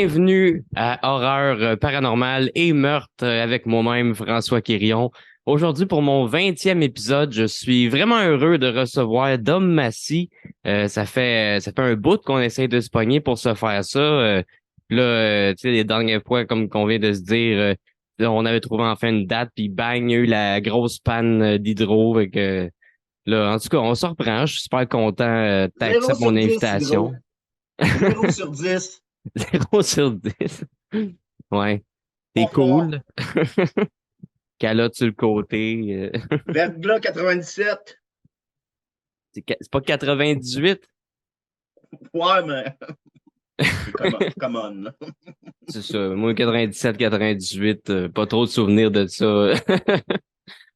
Bienvenue à Horreur paranormale et meurtre avec moi-même, François Quirion. Aujourd'hui, pour mon 20e épisode, je suis vraiment heureux de recevoir Dom Massy. Ça fait un bout qu'on essaie de se pogner pour se faire ça. Tu sais, les dernières fois, comme qu'on vient de se dire, là, on avait trouvé enfin une date, puis bang, il y a eu la grosse panne d'hydro. Là, en tout cas, on se reprend. Je suis super content que tu Zéro acceptes mon sur 10, invitation. Hydro. 0 sur 10. 0 sur 10. Ouais. Pas T'es fort. cool. Calotte sur le côté. Verglas 97. C'est pas 98? Ouais, mais. Come on, là. C'est ça. Moi, 97, 98, pas trop de souvenirs de ça.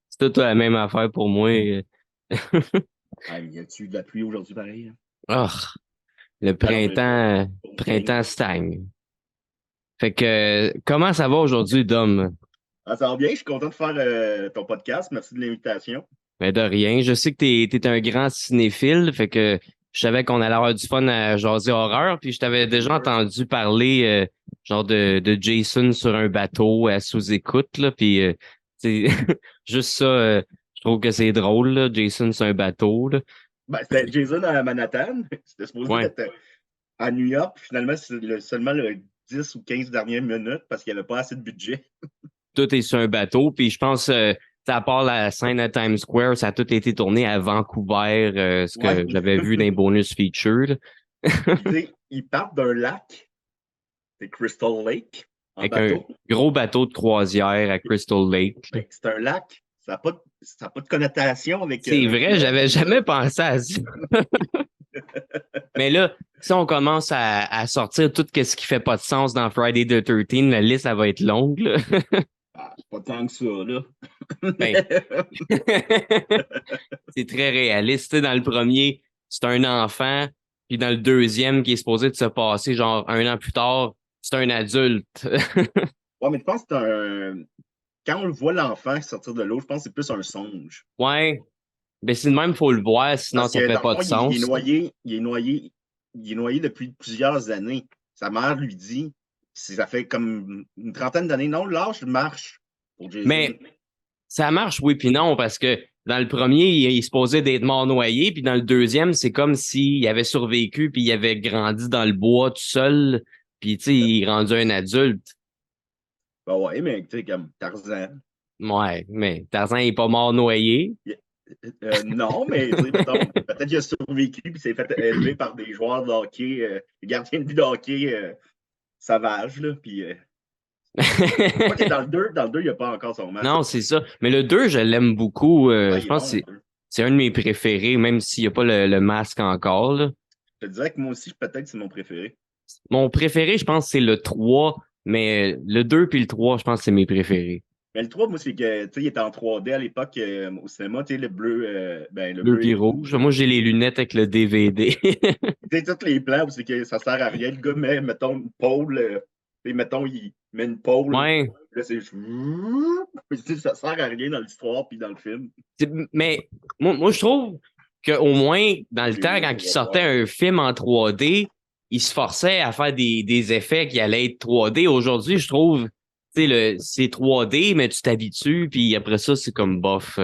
C'est tout la même affaire pour moi. Ah, y a-tu de la pluie aujourd'hui, pareil? Hein? Oh, le Ben non, mais printemps stagne. Fait que, comment ça va aujourd'hui, Dom? ça va bien, je suis content de faire ton podcast. Merci de l'invitation. Ben de rien. Je sais que t'es un grand cinéphile, fait que je savais qu'on allait avoir du fun à jaser horreur, puis je t'avais déjà entendu parler genre de Jason sur un bateau à sous-écoute, là, puis c'est juste ça, je trouve que c'est drôle, là, Jason sur un bateau, là. Ben, c'était Jason à Manhattan. C'était supposé Ouais, d'être à New York. Puis finalement, c'est seulement le 10 ou 15 dernières minutes parce qu'il n'y avait pas assez de budget. tout est sur un bateau, puis je pense, à part la scène à Times Square, ça a tout été tourné à Vancouver, ce Ouais. que j'avais vu dans les bonus features, là. Puis, tu sais, ils partent d'un lac, c'est Crystal Lake, en Avec un bateau. gros bateau de croisière à Crystal Lake. Ben, c'est un lac. Ça n'a pas de connotation avec C'est un vrai, fleuve. j'avais jamais pensé à ça. Mais là, si on commence à sortir tout ce qui fait pas de sens dans Friday the 13th, la liste, ça va être longue, là. Ah, c'est pas tant que ça, là. Ben, c'est très réaliste. Tu sais, dans le premier, c'est un enfant, puis dans le deuxième, qui est supposé de se passer genre un an plus tard, c'est un adulte. Ouais, mais je pense que c'est un. Quand on le voit l'enfant sortir de l'eau, je pense que c'est plus un songe. Ouais, ben c'est de même, faut le voir, sinon Parce ça que fait dans le pas fond, de il est sens. noyé, il est noyé depuis plusieurs années. Sa mère lui dit, ça fait comme une trentaine d'années, non, lâche marche pour Jason. Mais ça marche, oui, puis non, parce que dans le premier, il est supposé d'être mort noyé, puis dans le deuxième, c'est comme s'il avait survécu, puis il avait grandi dans le bois tout seul, puis tu sais, il est rendu un adulte. Ben ouais, mais tu sais, comme Tarzan. Ouais, mais Tarzan il est pas mort noyé. Non, mais tu sais, mettons, peut-être qu'il a survécu et s'est fait élever par des joueurs de hockey, des gardiens de but de hockey sauvages, là. Puis, quoi que dans le deux, il n'y a pas encore son Non, masque. c'est ça. Mais le 2 je l'aime beaucoup. Ah, Je il est pense bon, que le c'est deux. c'est un de mes préférés, même s'il n'y a pas le masque encore, là. Je te dirais que moi aussi, peut-être c'est mon préféré. Mon préféré, je pense, c'est le 3, mais le 2 puis le 3 je pense que c'est mes préférés. Mais le 3, moi, c'est que, tu sais, il était en 3D à l'époque au cinéma, tu sais, le bleu, ben, le Bleu bleu et puis le rouge. rouge. Moi, j'ai les lunettes avec le DVD. Tu sais, tous les plans où c'est que ça sert à rien. Le gars met, mettons, une pôle, et mettons, il met une pôle. Ouais. Là, c'est juste. Tu sais, ça sert à rien dans l'histoire puis dans le film. Mais moi, je trouve qu'au moins, dans le J'ai temps, eu quand pour il sortait revoir. un film en 3D, il se forçait à faire des effets qui allaient être 3D. Aujourd'hui, je trouve, tu sais, c'est 3D, mais tu t'habitues, puis après ça, c'est comme bof.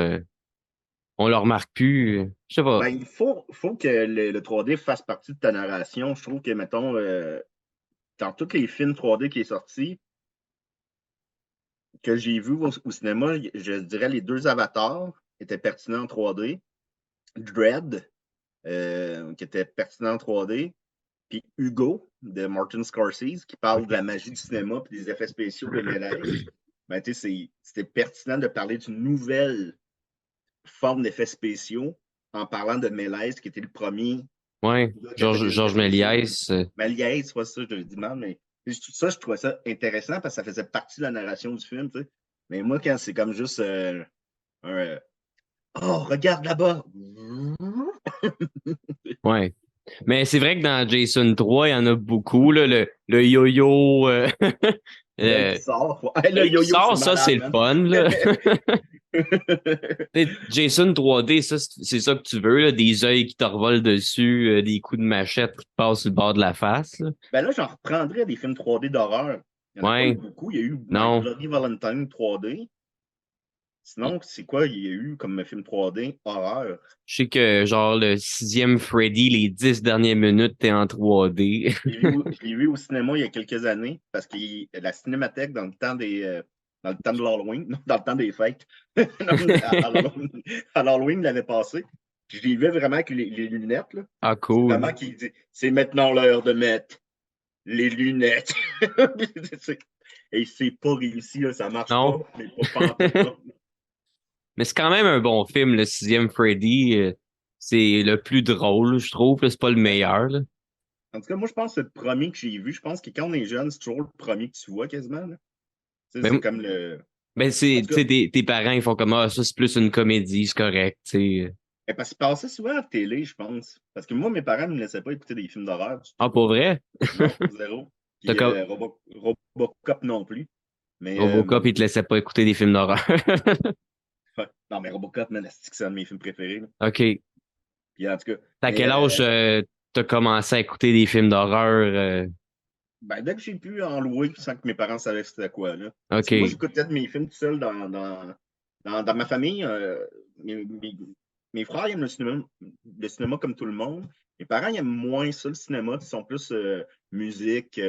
On le remarque plus. Je sais pas. Ben, il faut que le 3D fasse partie de ta narration. Je trouve que, mettons, dans tous les films 3D qui est sorti, que j'ai vu au cinéma, je dirais les deux avatars étaient pertinents en 3D. Dread, qui était pertinent en 3D. Puis Hugo, de Martin Scorsese, qui parle de OK. la magie du cinéma et des effets spéciaux de Mélaise. Ben, tu sais, c'était pertinent de parler d'une nouvelle forme d'effets spéciaux en parlant de Mélaise, qui était le premier Ouais. qui a fait des effets Georges spéciaux. Méliès. Méliès, c'est pas ça, je le dis mal, mais ça, je trouvais ça intéressant parce que ça faisait partie de la narration du film, tu sais. Mais moi, quand c'est comme juste un oh, regarde là-bas! Ouais. Mais c'est vrai que dans Jason 3 il y en a beaucoup, là, le yo-yo. L'œil qui euh, sort. Hey, le L'œil qui yo-yo, c'est sort, ça, c'est malade, le man. fun, là. Jason 3D, ça, c'est ça que tu veux, là, des œils qui te revolent dessus, des coups de machette qui te passent sur le bord de la face. Là. Ben là, j'en reprendrais des films 3D d'horreur. Il n'y en a pas eu Ouais, beaucoup. Il y a eu My non. Bloody Valentine 3D. Sinon, c'est quoi il y a eu comme film 3D horreur? Je sais que, genre, le sixième Freddy, les 10 dernières minutes, t'es en 3D. Je l'ai vu au cinéma il y a quelques années parce que la cinémathèque, dans le temps de l'Halloween, non, dans le temps des fêtes, à l'Halloween, il l'avait passé. Je l'ai vu vraiment avec les lunettes. Là. Ah, C'est cool. vraiment qu'il dit c'est maintenant l'heure de mettre les lunettes. Et c'est pas réussi, là, ça marche pas, Non. mais pas pantoute. Mais c'est quand même un bon film, le sixième Freddy. C'est le plus drôle, je trouve. Là. C'est pas le meilleur. Là. En tout cas, moi, je pense que le premier que j'ai vu, je pense que quand on est jeune, c'est toujours le premier que tu vois quasiment. Là. C'est Ben, comme le. ben En c'est, tout tu cas, sais, tes parents, ils font comme, ah, ça, c'est plus une comédie, c'est correct, tu sais. parce qu'il passait souvent à la télé, je pense. Parce que moi, mes parents ne me laissaient pas écouter des films d'horreur du Ah, tout. pour vrai? Non, zéro. T'as Puis comme, Robocop non plus. Mais Robocop, ils te laissaient pas écouter des films d'horreur. ouais. Non, mais Robocop, man, c'est un de mes films préférés. Là. OK. Puis en tout cas, À mais quel âge t'as commencé à écouter des films d'horreur? ben, dès que j'ai pu en louer sans que mes parents savaient c'était quoi. Là. Parce que moi, OK. j'écoutais mes films tout seul dans ma famille. Mes frères ils aiment le cinéma comme tout le monde. Mes parents ils aiment moins ça, le cinéma. Ils sont plus musique,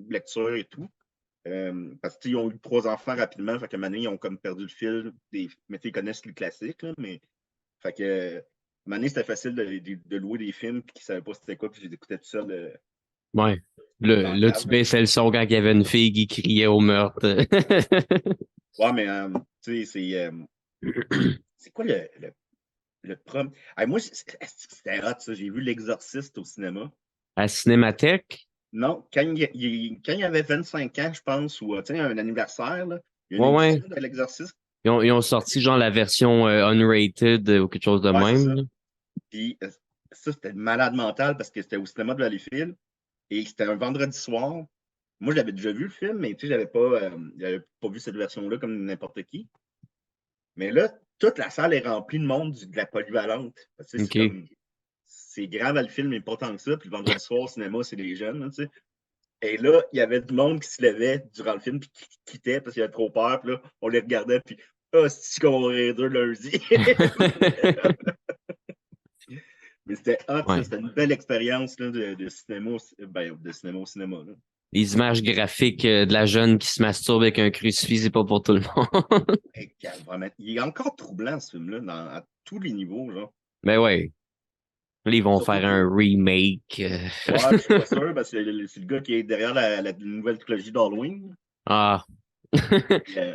lecture et tout. Parce qu'ils ont eu 3 enfants rapidement. Fait qu'à un moment donné, ils ont comme perdu le fil. Mais ils connaissent les classiques. Là, mais, fait que, à un moment donné, c'était facile de louer des films puis qu'ils ne savaient pas c'était quoi. Puis je les écoutais tout seul Ouais. dans la Là, tu cave. Là. baissais le son quand il y avait une fille qui criait au meurtre. Ouais, mais tu sais, c'est quoi le premier? Moi, c'était hot, ça. J'ai vu L'Exorciste au cinéma. À Cinémathèque? Non, quand il avait 25 ans, je pense, ou tu sais, un anniversaire, là, il y a Ouais, une ouais. édition de L'Exorciste. Ils ont sorti genre la version unrated ou quelque chose de Ouais, c'est même. ça. Là. Puis ça, c'était malade mental parce que c'était au cinéma de Valleyfield et c'était un vendredi soir. Moi, je l'avais déjà vu le film, mais tu sais, j'avais pas vu cette version-là comme n'importe qui. Mais là, toute la salle est remplie de monde de la polyvalente. Parce que c'est OK. comme c'est grave, le film, mais pas tant que ça. Puis le vendredi soir au cinéma, c'est les jeunes, là, tu sais. Et là, il y avait du monde qui se levait durant le film puis qui quittait parce qu'il avait trop peur. Puis là, on les regardait, puis c'est qu'on va rire d'eux lundi. Mais c'était hot, ça. Ouais. C'était une belle expérience là, de cinéma, de cinéma au cinéma. Là. Les images graphiques de la jeune qui se masturbe avec un crucifix, c'est pas pour tout le monde. Et, vraiment, il est encore troublant, ce film-là, à tous les niveaux. Genre. Mais ouais. Là, ils vont Surtout faire que, un remake. ouais, je suis pas sûr, parce que c'est le gars qui est derrière la nouvelle trilogie d'Halloween. Ah.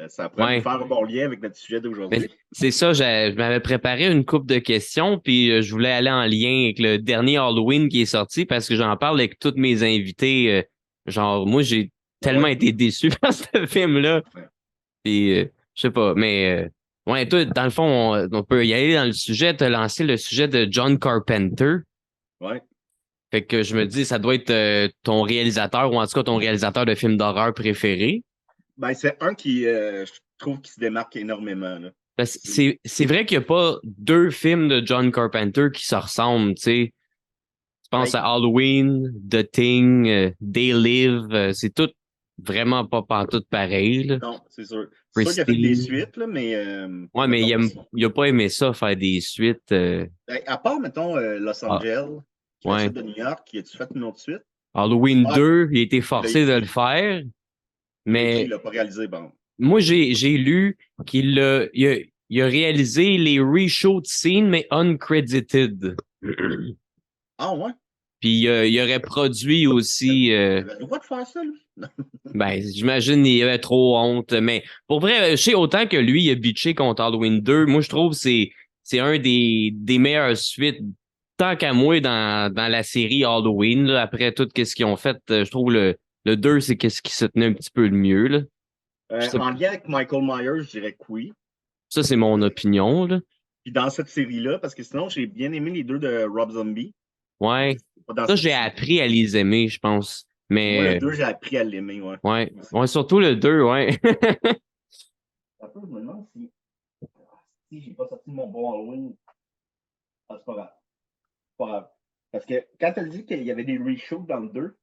Ça pourrait Ouais. faire un bon lien avec notre sujet Mais d'aujourd'hui. c'est ça, je m'avais préparé une couple de questions, puis je voulais aller en lien avec le dernier Halloween qui est sorti parce que j'en parle avec tous mes invités. Genre, moi, j'ai Ben tellement ouais. été déçu par ce film-là. Ouais. Puis, je sais pas, mais ouais, toi, dans le fond, on peut y aller dans le sujet, te lancer le sujet de John Carpenter. Ouais. Fait que je me dis, ça doit être ton réalisateur, ou en tout cas ton réalisateur de films d'horreur préféré. Ben, c'est un qui, je trouve, qui se démarque énormément. Là. Parce que c'est vrai qu'il n'y a pas deux films de John Carpenter qui se ressemblent, tu sais. Je pense Ben, à Halloween, The Thing, They Live, c'est tout vraiment pas pantoute pareil, là. non, c'est sûr. C'est sûr qu'il a fait des Christine. suites, là, mais Ouais, mais mettons, il a pas aimé ça, faire des suites. ben, à part, mettons, Los Ah, Angeles, la ouais. suite de New York, qui a-tu fait une autre suite? Halloween Ah, 2, il a été il l'a forcé de le écrit. faire, Il l'a écrit, il mais l'a pas réalisé. Bon. moi, j'ai lu il a réalisé les reshoot scenes, mais uncredited. Ah, ouais? Puis il aurait produit aussi. Il avait le droit de faire ça, lui? Ben, j'imagine il avait trop honte. Mais pour vrai, je sais autant que lui, il a bitché contre Halloween 2. Moi, je trouve que c'est un des meilleures suites, tant qu'à moi, dans la série Halloween. Là, après tout ce qu'ils ont fait, je trouve le 2, c'est qu'est-ce qui se tenait un petit peu le mieux. Là. Je sais- En lien avec Michael Myers, je dirais que oui. Ça, c'est mon opinion. Là. Puis dans cette série-là, parce que sinon, j'ai bien aimé les deux de Rob Zombie. Ouais. Pas dans Ça, cette j'ai série. appris à les aimer, je pense. Moi, le Mais 2 j'ai appris à l'aimer, ouais. ouais. Ouais, surtout le 2, ouais. Attends, je me demande si si j'ai pas sorti mon bon Halloween, c'est pas grave. C'est pas grave. Parce que quand tu as dit qu'il y avait des reshoots dans le 2,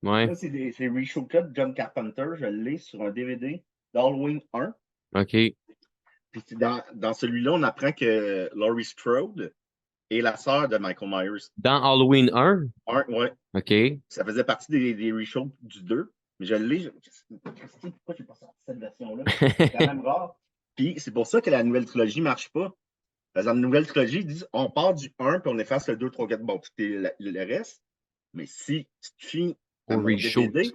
Ouais, ça, c'est reshoots-là de John Carpenter. Je l'ai sur un DVD d'Halloween 1. OK. Puis dans celui-là, on apprend que Laurie Strode est la sœur de Michael Myers. Dans Halloween 1? Ouais. OK. Ça faisait partie des reshoots du 2. Mais je l'ai. Pourquoi j'ai pas sorti cette version-là? C'est quand même rare. Puis c'est pour ça que la nouvelle trilogie ne marche pas. Parce que dans la nouvelle trilogie, ils disent on part du 1 puis on efface le 2, 3, 4, bon, puis le reste. Mais si tu te fies à Au mon reshoot. DVD,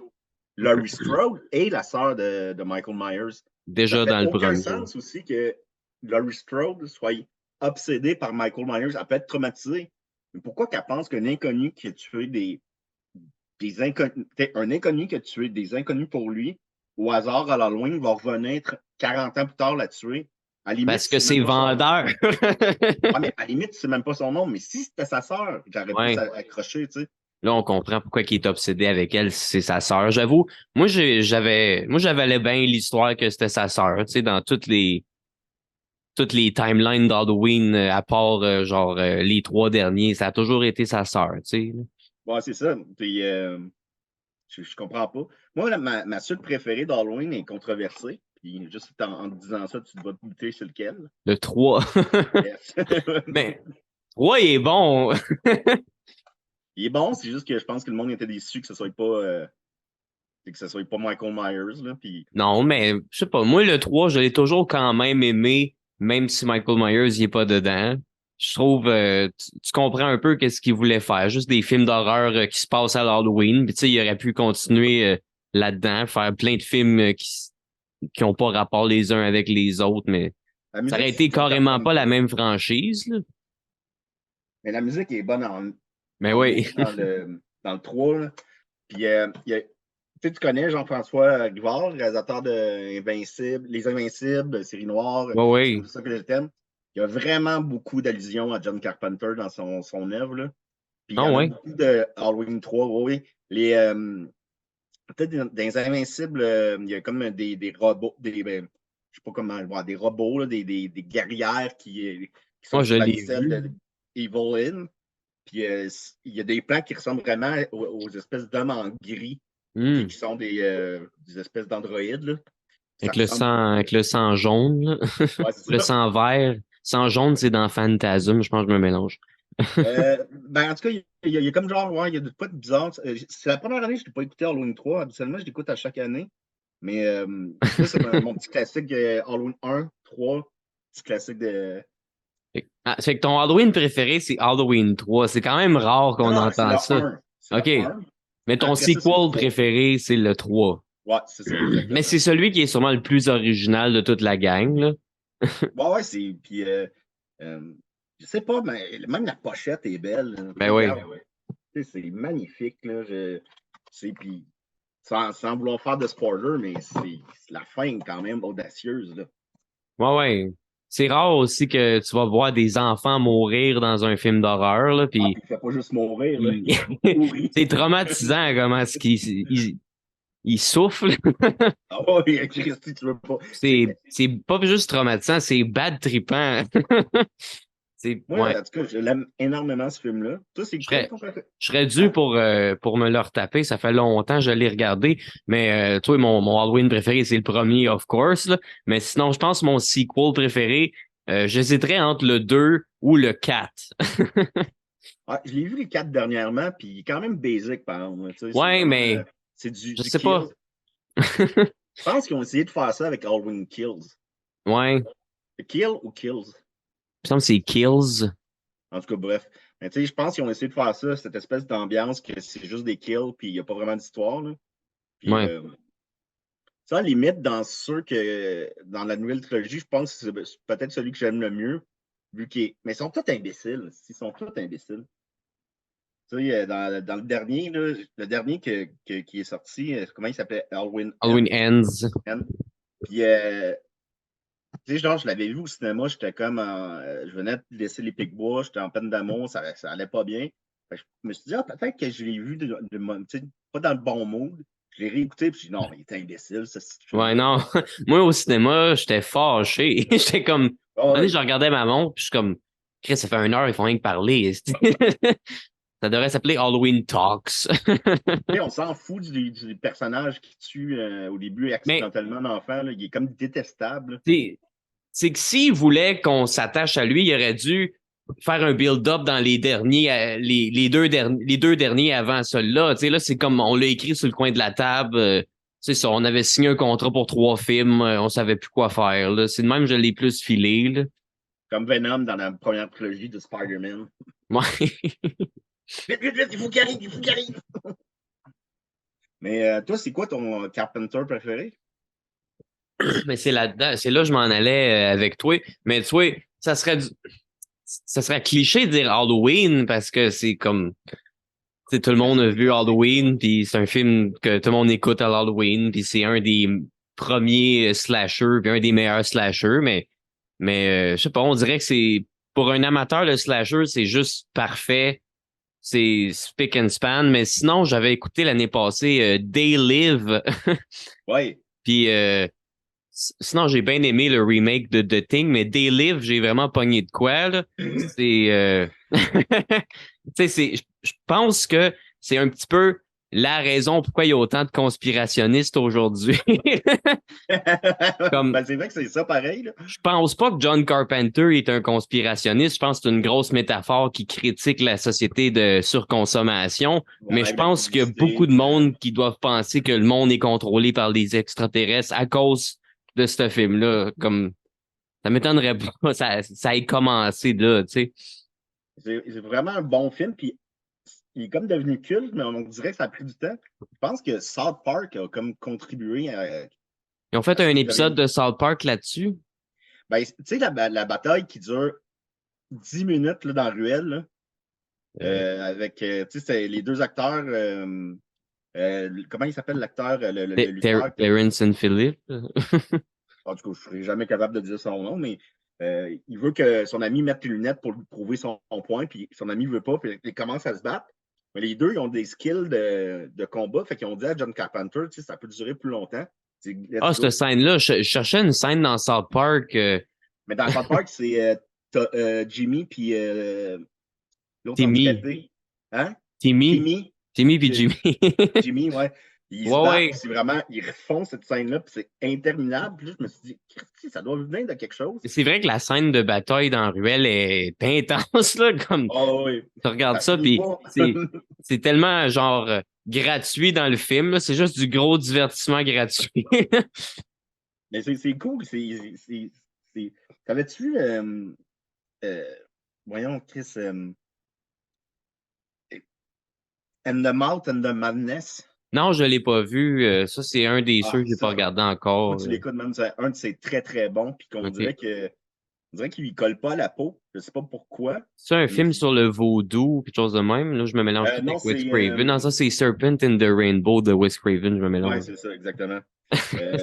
Laurie Strode est la sœur de Michael Myers. Ça Déjà fait dans le aucun premier. sens aussi que Laurie Strode soit obsédée par Michael Myers. Elle peut être traumatisée. Mais pourquoi qu'elle pense qu'un inconnu qui a tué des inconnus, un inconnu qui a tué des inconnus pour lui, au hasard à l'Halloween, va revenir 40 ans plus tard la tuer? À la limite, Parce que c'est même pas son nom. vendeur. Ouais, mais à la limite, c'est même pas son nom. Mais si c'était sa sœur, j'aurais pu Ouais. s'accrocher, tu sais. Là, on comprend pourquoi il est obsédé avec elle, si c'est sa sœur. J'avoue, j'avalais bien l'histoire que c'était sa sœur, tu sais, dans toutes les timelines d'Halloween, à part, les 3 derniers, ça a toujours été sa sœur, tu sais. Ouais, c'est ça. Puis, je comprends pas. Moi, ma suite préférée d'Halloween est controversée. Puis, juste en te disant ça, tu dois te douter sur lequel. Le 3. Yes. Mais, 3, il est bon. Il est bon, c'est juste que je pense que le monde était déçu que ce soit pas Michael Myers. Là, puis... Non, mais, je sais pas, moi, le 3, je l'ai toujours quand même aimé, même si Michael Myers, il est pas dedans. Je trouve, tu comprends un peu qu'est-ce qu'il voulait faire. Juste des films d'horreur qui se passent à l'Halloween. Puis, tu sais, il aurait pu continuer là-dedans, faire plein de films qui ont pas rapport les uns avec les autres, mais La ça aurait musique, été c'est John carrément pas la Carpenter. même franchise, là. Mais la musique est bonne Mais en oui. maudit dans le 3. Là. Puis, tu connais Jean-François Rivard, réalisateur de Invincible, Les Invincibles, Série Noire, Ouais, c'est ouais. comme ça que je t'aime. Il y a vraiment beaucoup d'allusions à John Carpenter dans son œuvre. Là. Puis il y Ah en a ouais. beaucoup de Halloween 3, oui. Peut-être dans les Invincibles, il y a comme des robots, je sais pas comment le voir, des robots, là, des guerrières qui sont Moi, je sur la l'ai selle vu. de Evil In. Puis il y a des plans qui ressemblent vraiment aux espèces d'hommes en gris, qui Hmm. sont des espèces d'androïdes. Là. Ça ressemble beaucoup. Avec le sang jaune, là. Ouais, c'est Le ça. sang vert. Sang jaune, c'est dans Phantasm. Je pense que je me mélange. Ben, en tout cas, il y a comme genre, ouais, il y a de quoi de bizarre. C'est la première année que je n'ai pas écouté Halloween 3. Habituellement, je l'écoute à chaque année. Mais ça, c'est mon petit classique Halloween 1, 3, petit classique de. Fait que ton Halloween préféré, c'est Halloween 3. C'est quand même rare Non, qu'on non, c'est le entend ça. 1. C'est le OK. 1. Mais ton Après ça, c'est le sequel 3. préféré, c'est le 3. Ouais, c'est ça, Mais exactement. c'est celui qui est sûrement le plus original de toute la gang, là. Ouais, c'est. Puis, je sais pas, mais même la pochette est belle. Là. Ben oui. Regarde, tu sais, c'est magnifique. Là. Puis, sans vouloir faire de spoiler, mais c'est la fin quand même audacieuse. Là. Ouais, ouais. C'est rare aussi que tu vas voir des enfants mourir dans un film d'horreur, là, Ah, puis puis il fait pas juste mourir, là. Il pourrit. c'est traumatisant comment est-ce qu'il souffle. Ah oui, Christy, tu veux pas. C'est pas juste traumatisant, c'est bad trippant. Moi, Ouais. en tout cas, je l'aime énormément, ce film-là. Toi, c'est Je quoi serais, ton préféré? je serais dû pour me le retaper. Ça fait longtemps que je l'ai regardé. Mais toi, mon Halloween préféré, c'est le premier, of course, là. Mais sinon, je pense que mon sequel préféré, j'hésiterais entre le 2 ou le 4. Ah, je l'ai vu les 4 dernièrement, puis il est quand même basic, par exemple. Tu sais, c'est Ouais, vraiment. mais C'est je du sais kill. pas. Je pense qu'ils ont essayé de faire ça avec Halloween Kills. Ouais. Kill ou Kills? Il me semble que c'est Kills. En tout cas, bref. Mais tu sais, je pense qu'ils ont essayé de faire ça, cette espèce d'ambiance que c'est juste des kills, puis il n'y a pas vraiment d'histoire. Là. Puis, Ouais. ça, limite, dans ceux que. Dans la nouvelle trilogie, je pense que c'est peut-être celui que j'aime le mieux. Vu qu'il est... Mais ils sont tous imbéciles. Ils sont tous imbéciles. Tu sais, dans le dernier, là, le dernier qui est sorti, comment il s'appelait? Halloween Halloween Ends. End. Puis, tu sais, genre, je l'avais vu au cinéma, j'étais comme je venais de laisser les Pic-Bois, j'étais en peine d'amour, ça allait pas bien. Fait que je me suis dit, ah, peut-être que je l'ai vu tu sais, pas dans le bon mood. Je l'ai réécouté, puis j'ai dit, non, il était imbécile, ce Ouais, film-là. non. Moi, au cinéma, j'étais fâché. J'étais comme, Ah Un moment donné, ouais. je regardais ma montre, puis je suis comme, Chris, ça fait 1 heure, ils font rien que parler. esti. Ça devrait s'appeler Halloween Talks. Tu sais, on s'en fout du personnage qui tue au début Mais, accidentellement l'enfant. Là. Il est comme détestable. tu c'est que s'il voulait qu'on s'attache à lui, il aurait dû faire un build-up dans les derniers, les deux derniers avant celui-là. Tu sais, là, c'est comme on l'a écrit sur le coin de la table. C'est ça, on avait signé un contrat pour 3 films, on savait plus quoi faire. Là. C'est de même, je l'ai plus filé. Là. Comme Venom dans la première trilogie de Spider-Man. Ouais. Vite, vite, vite, il faut qu'il arrive, il faut qu'il arrive. Mais toi, c'est quoi ton Carpenter préféré? Mais c'est là-dedans, c'est là que je m'en allais avec toi. Mais tu vois, ça serait cliché de dire Halloween parce que c'est comme sais, tout le monde a vu Halloween, puis c'est un film que tout le monde écoute à l'Halloween, puis c'est un des premiers slashers, puis un des meilleurs slashers, mais je sais pas, on dirait que c'est pour un amateur le slasher, c'est juste parfait, c'est spick and span, mais sinon j'avais écouté l'année passée They Live, Oui. puis sinon j'ai bien aimé le remake de The Thing, mais They Live, j'ai vraiment pogné de quoi là, c'est tu sais, je pense que c'est un petit peu la raison pourquoi il y a autant de conspirationnistes aujourd'hui. Comme, Ben, c'est vrai que c'est ça pareil. Là. je pense pas que John Carpenter est un conspirationniste. Je pense que c'est une grosse métaphore qui critique la société de surconsommation. Mais je Ouais, de la pense qu'il y a beaucoup publicité. de monde qui doivent penser que le monde est contrôlé par des extraterrestres à cause de ce film-là. Comme, ça m'étonnerait pas, ça ait commencé là, tu sais. C'est vraiment un bon film. Puis il est comme devenu culte, mais on dirait que ça a pris du temps. Je pense que South Park a comme contribué Ils ont fait à ce un qui épisode devient. de South Park là-dessus. Ben, tu sais, la bataille qui dure 10 minutes là, dans la ruelle, là, Euh, avec tu sais, c'est les deux acteurs. Comment il s'appelle l'acteur, le lutteur? Terrence and Phillip. En tout cas, je ne serai jamais capable de dire son nom, mais il veut que son ami mette les lunettes pour lui prouver son point, puis son ami ne veut pas, puis il commence à se battre. Mais les deux, ils ont des skills de combat, fait qu'ils ont dit à John Carpenter, tu sais, ça peut durer plus longtemps. Ah, Let's cette go. scène-là, je cherchais une scène dans South Park. Mais dans South Park, c'est Jimmy puis l'autre Timmy. handicapé. Hein? Timmy. Timmy. Timmy puis Jimmy. Jimmy, ouais. Ils se Ouais, battent, puis ouais. c'est vraiment, ils refont cette scène-là, puis c'est interminable. Puis là, je me suis dit, Christy, ça doit venir de quelque chose. C'est vrai que la scène de bataille dans Ruelle est intense, là, comme Oh oui, tu regardes ça ça, finit puis pas. c'est tellement genre gratuit dans le film, là. C'est juste du gros divertissement gratuit. Mais c'est cool. T'avais-tu vu, euh, voyons, Chris, And the Mouth and the Madness? Non, je l'ai pas vu. Ça, c'est un des ceux Ah, que j'ai pas ça, regardé faut encore. que tu l'écoutes, même. C'est un de ses très, très bons, puis qu'on OK. dirait on dirait qu'il lui colle pas à la peau. Je sais pas pourquoi, C'est un mais film sur le vaudou, quelque chose de même. Là, je me mélange tout non, avec Wes c'est. Craven. Non, ça, c'est Serpent in the Rainbow de Wes Craven. Je me Ouais, mélange. c'est ça, exactement. Euh,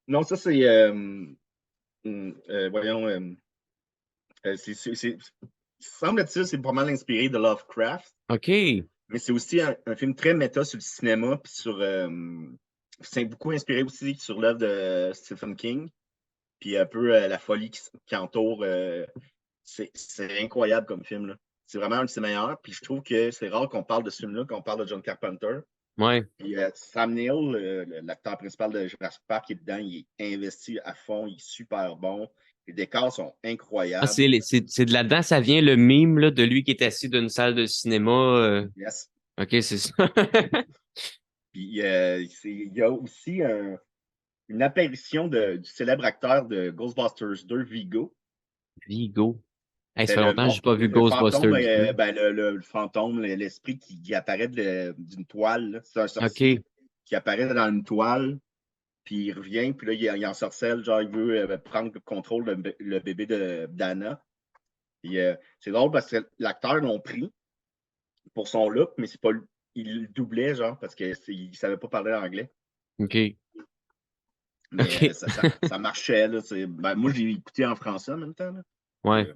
non, ça, c'est. Voyons. Semble-t-il, c'est pas mal inspiré de Lovecraft, OK. mais c'est aussi un film très méta sur le cinéma, puis sur. C'est beaucoup inspiré aussi sur l'œuvre de Stephen King, puis un peu la folie qui entoure. C'est incroyable comme film, là. C'est vraiment un de ses meilleurs, puis je trouve que c'est rare qu'on parle de ce film-là, qu'on parle de John Carpenter. Ouais. Puis Sam Neill, l'acteur principal de Jurassic Park, qui est dedans, il est investi à fond, il est super bon. Les décors sont Ah, incroyables. c'est de là-dedans, ça vient le mime là, de lui qui est assis d'une salle de cinéma. Yes. OK, c'est ça. Puis il y a aussi une apparition du célèbre acteur de Ghostbusters 2, Vigo. Vigo. Hey, ça C'est fait longtemps que j'ai pas vu le fantôme, Ghostbusters 2. ben, le fantôme, l'esprit qui apparaît d'une toile. Là. C'est un sorcier OK. qui apparaît dans une toile, puis il revient, puis là, il ensorcelle, genre, il veut prendre le contrôle le bébé d'Anna. C'est drôle parce que l'acteur l'ont pris pour son look, mais c'est pas lui. Il le doublait, genre, parce qu'il ne savait pas parler anglais. OK. Mais OK. ça marchait, là. Ben, moi, j'ai écouté en français en même temps, là. Ouais. Euh,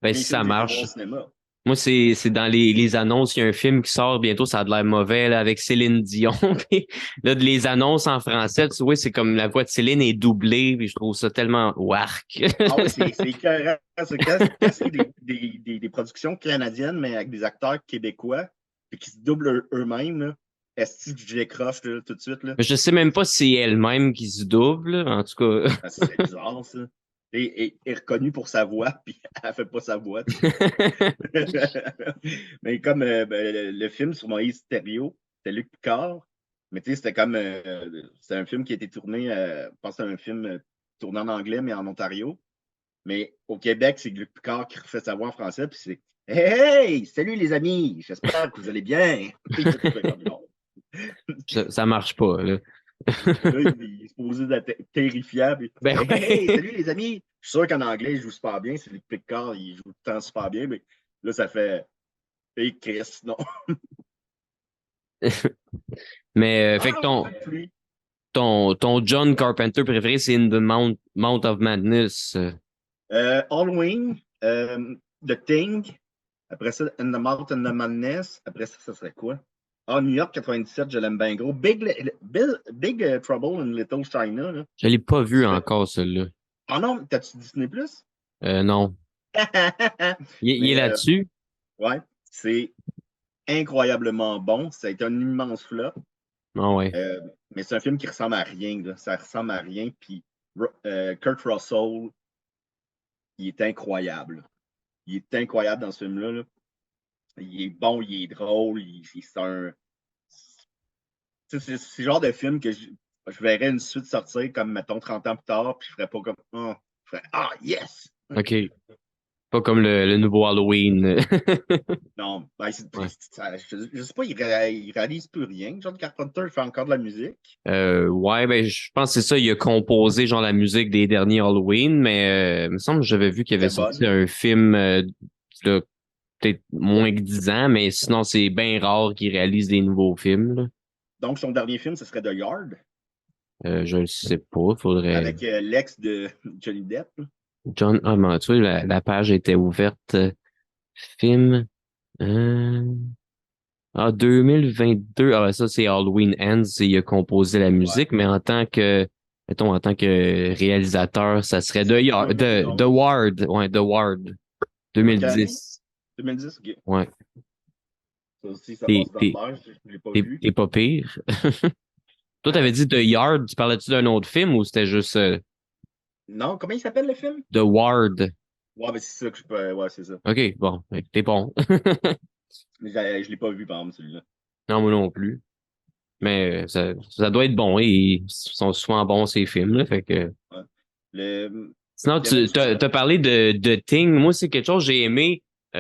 Ben, Premier si film ça que j'ai été voir marche. au cinéma. Moi, c'est dans les annonces, il y a un film qui sort bientôt, ça a de l'air mauvais, là, avec Céline Dion. Puis là, les annonces en français, tu vois, c'est comme la voix de Céline est doublée, puis je trouve ça tellement wark. Ah oui, c'est écœurant. C'est quand c'est des productions canadiennes, mais avec des acteurs québécois, puis qui se doublent eux-mêmes, là. Est-ce que je décroche là, tout de suite? Là? Je sais même pas si c'est elle-même qui se double, en tout cas. Ah, c'est bizarre, ça. Et est reconnue pour sa voix, puis elle fait pas sa voix. Mais comme le film sur Moïse Thériault, c'était Luc Picard, mais tu sais, c'était comme c'est un film qui a été tourné, je pense que c'est un film tourné en anglais, mais en Ontario. Mais au Québec, c'est Luc Picard qui refait sa voix en français, puis c'est Hey, hey, salut les amis, j'espère que vous allez bien. Puis tout fait comme non. Ça marche pas, là. Là, il est supposé d'être terrifiant. Puis, Ben hey, hey, ouais. salut les amis. Je suis sûr qu'en anglais, il joue super bien. C'est Luc Picard, il joue tout le temps super bien. Mais là, ça fait Hey Chris, non. Mais fait que Ah, pluie. ton John Carpenter préféré, c'est In the Mount of Madness. Halloween, The Thing. Après ça, In the Mouth and the Madness. Après ça, ça serait quoi? Ah, New York 97, je l'aime bien gros. Big Trouble in Little China. Là. Je l'ai pas vu C'est- encore, celui-là. Ah non, t'as-tu Disney Plus? Non. Il est Mais là-dessus? ouais, c'est incroyablement bon. Ça a été un immense flop. Ah ouais. Mais c'est un film qui ressemble à rien. Là. Ça ressemble à rien. Puis Kurt Russell, il est incroyable. Il est incroyable dans ce film-là. Là. Il est bon, il est drôle. C'est un. C'est le genre de film que je verrais une suite sortir comme, mettons, 30 ans plus tard, puis je ferais pas comme oh. Je ferais Ah, yes! OK. Pas comme le nouveau Halloween. Non, ben, Ouais. je sais pas, il réalise plus rien. John Carpenter fait encore de la musique. Ouais, ben je pense que c'est ça. Il a composé genre la musique des derniers Halloween, mais il me semble que j'avais vu qu'il avait C'était sorti bonne. un film là, peut-être moins que 10 ans, mais sinon c'est bien rare qu'il réalise des nouveaux films, là. Donc, son dernier film, ce serait The Yard, Je ne sais pas, faudrait. avec l'ex de Johnny Depp. John, ah, mais tu vois, la page était ouverte. Film. euh, Ah, 2022. Ah, ouais, ça, c'est Halloween Ends. Il a composé la Ouais. musique, mais mettons, en tant que réalisateur, ça serait C'est en The 2011. Ward. Ouais, The Ward. En quelle année? 2010. 2010? OK. Ouais. Ça aussi, ça T'es, passe dans le t'es, beurre. Je ne l'ai pas t'es, vu. t'es pas pire. Toi, t'avais Hein? dit The Yard. Tu parlais-tu d'un autre film ou c'était juste Non, comment il s'appelle le film? The Ward? Ouais, ben c'est ça que je peux. Ouais, c'est ça. OK, bon, t'es bon. Mais je l'ai pas vu, par exemple, celui-là. Non, moi non plus. Mais ça doit être bon. Ils sont souvent bons, ces films, là. Fait que. Ouais. Le... Sinon, Il y avait tu du t'as, t'as parlé de Thing. Moi, c'est quelque chose que j'ai aimé. Tu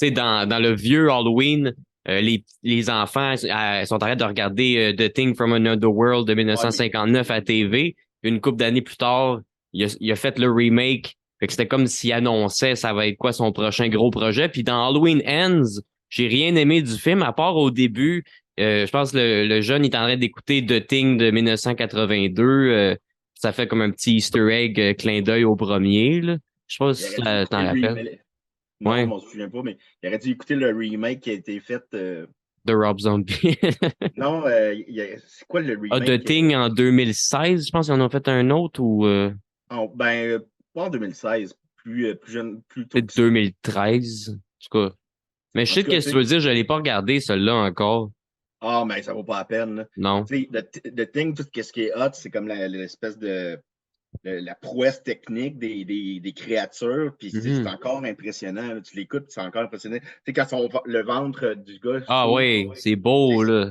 sais, dans le vieux Halloween, les enfants sont en train de regarder The Thing from Another World de Ouais, mais 1959 à TV. Une couple d'années plus tard, il a fait le remake. Fait que c'était comme s'il annonçait ça va être quoi son prochain gros projet. Puis dans Halloween Ends, j'ai rien aimé du film, à part au début. Je pense que le jeune il est en train d'écouter The Thing de 1982. Ça fait comme un petit Easter egg clin d'œil au premier, là. Je sais pas il si aurait dû écouter t'en le rappelles. remake. Non, je Ouais, m'en souviens pas, mais il aurait dû écouter le remake qui a été fait. de Rob Zombie. Non, c'est quoi le Ah, The remake? Thing en 2016, je pense qu'ils en ont fait un autre ou Ben, pas en 2016, plus jeune, plus tôt peut-être que ça. 2013. En tout cas. Mais je En sais tout de cas, qu'est-ce tu que tu sais, veux dire, je l'ai pas regardé, celui-là encore. mais ça vaut pas la peine. Là. Non. Tu sais, le Thing, tout ce qui est hot, c'est comme l'espèce de la prouesse technique des créatures, puis c'est Mhm. encore impressionnant. Là. Tu l'écoutes, c'est encore impressionnant. Tu sais, quand le ventre du gars Ah s'ouvre, ouais, c'est beau, tu sais, là.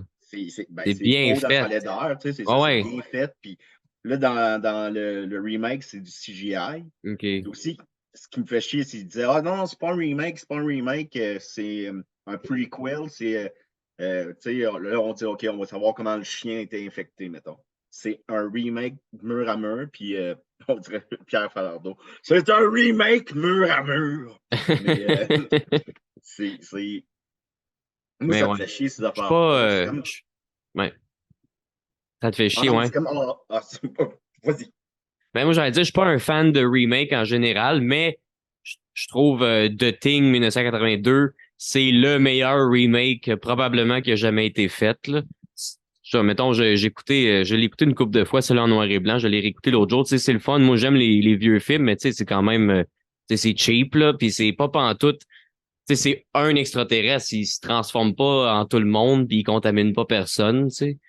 ben, C'est c'est bien beau dans sa fait. laideur, tu sais, c'est Ah ça, c'est ouais. bien fait. Puis là, dans le remake, c'est du CGI. OK. Puis aussi, ce qui me fait chier, c'est qu'il disait Ah non, c'est pas un remake, c'est pas un remake, c'est un prequel, c'est tu sais, là, on dit OK, on va savoir comment le chien était infecté, mettons. C'est un remake mur à mur, puis on dirait Pierre Falardeau. C'est un remake mur à mur. Mais c'est. Moi, Mais ça me ouais. fait chier ces Je suis pas. affaires-là. C'est comme. Ouais. Ça te fait Ah chier, non, mais ouais. c'est comme. C'est pas. Vas-y. Ben moi, j'allais dire, je suis pas un fan de remake en général, mais je trouve The Thing 1982, c'est le meilleur remake probablement qui a jamais été fait, là. Mettons, j'ai écouté, je l'ai écouté une couple de fois, celui en noir et blanc, je l'ai réécouté l'autre jour. Tu sais, c'est le fun. Moi, j'aime les vieux films, mais tu sais, c'est quand même, tu sais, c'est cheap, là, puis c'est pas pantoute. Tu sais, c'est un extraterrestre, il se transforme pas en tout le monde, puis il contamine pas personne, tu sais.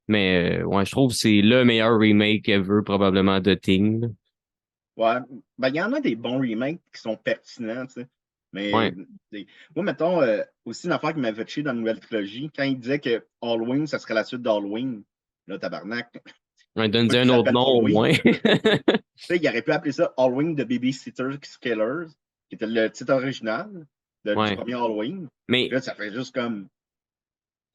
Mais ouais, je trouve que c'est le meilleur remake ever, probablement, de Thing, là. Ouais. Ben, il y en a des bons remakes qui sont pertinents, tu sais. Mais Ouais. moi, mettons, aussi une affaire qui m'avait fait chier dans la nouvelle trilogie, quand il disait que Halloween, ça serait la suite d'Halloween, là, tabarnak. Ouais, Pourquoi donne-y un qu'il autre s'appelle nom, au Halloween? moins. Tu sais, il aurait pu appeler ça Halloween de Babysitter Killers, qui était le titre original du Ouais. premier Halloween. Puis Mais là, ça fait juste comme.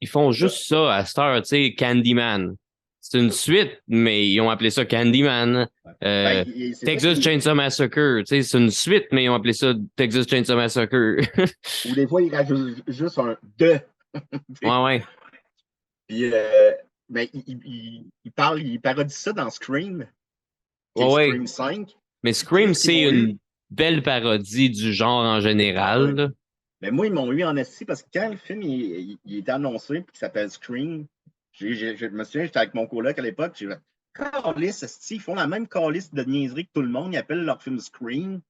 ils font Là, juste ça à cette heure, tu sais, Candyman. C'est une suite, mais ils ont appelé ça Candyman. ouais. Ben, Euh, c'est ça Texas qui. Chainsaw Massacre, tu sais, c'est une suite, mais ils ont appelé ça Texas Chainsaw Massacre. Ou des fois, il rajoute juste un de. Ouais, ouais. Puis, ben, il parodie ça dans Scream, qui Ouais, est ouais. Scream 5. Mais Puis Chris, Scream, ils c'est m'ont eu. une belle parodie du genre en Ah général, ouais. là. Mais moi, ils m'ont eu en esti parce que quand le film il était annoncé, puis qu'il s'appelle Scream, je me souviens, j'étais avec mon coloc à l'époque, j'ai fait Calice, esti, ils font la même calice de niaiserie que tout le monde, ils appellent leur film Scream.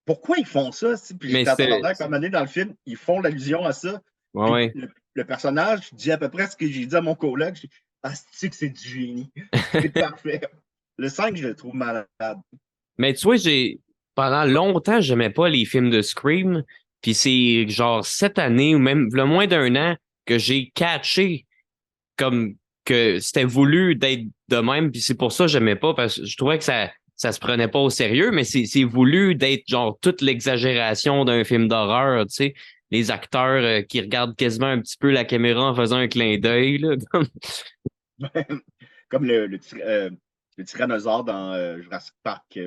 Pourquoi ils font ça? Esti? Puis Mais j'étais à c'est. comme année dans le film, ils font l'allusion à ça. Ouais, Puis ouais. le personnage dit à peu près ce que j'ai dit à mon coloc. Je dis, ah, c'est que c'est du génie. C'est parfait. Le 5 je le trouve malade. Mais tu vois, pendant longtemps, j'aimais pas les films de Scream. Puis c'est genre cette année ou même le moins d'un an que j'ai catché comme que c'était voulu d'être de même, puis c'est pour ça que j'aimais pas, parce que je trouvais que ça se prenait pas au sérieux, mais c'est voulu d'être genre toute l'exagération d'un film d'horreur, tu sais, les acteurs qui regardent quasiment un petit peu la caméra en faisant un clin d'œil, là. Comme le tyrannosaure dans Jurassic Park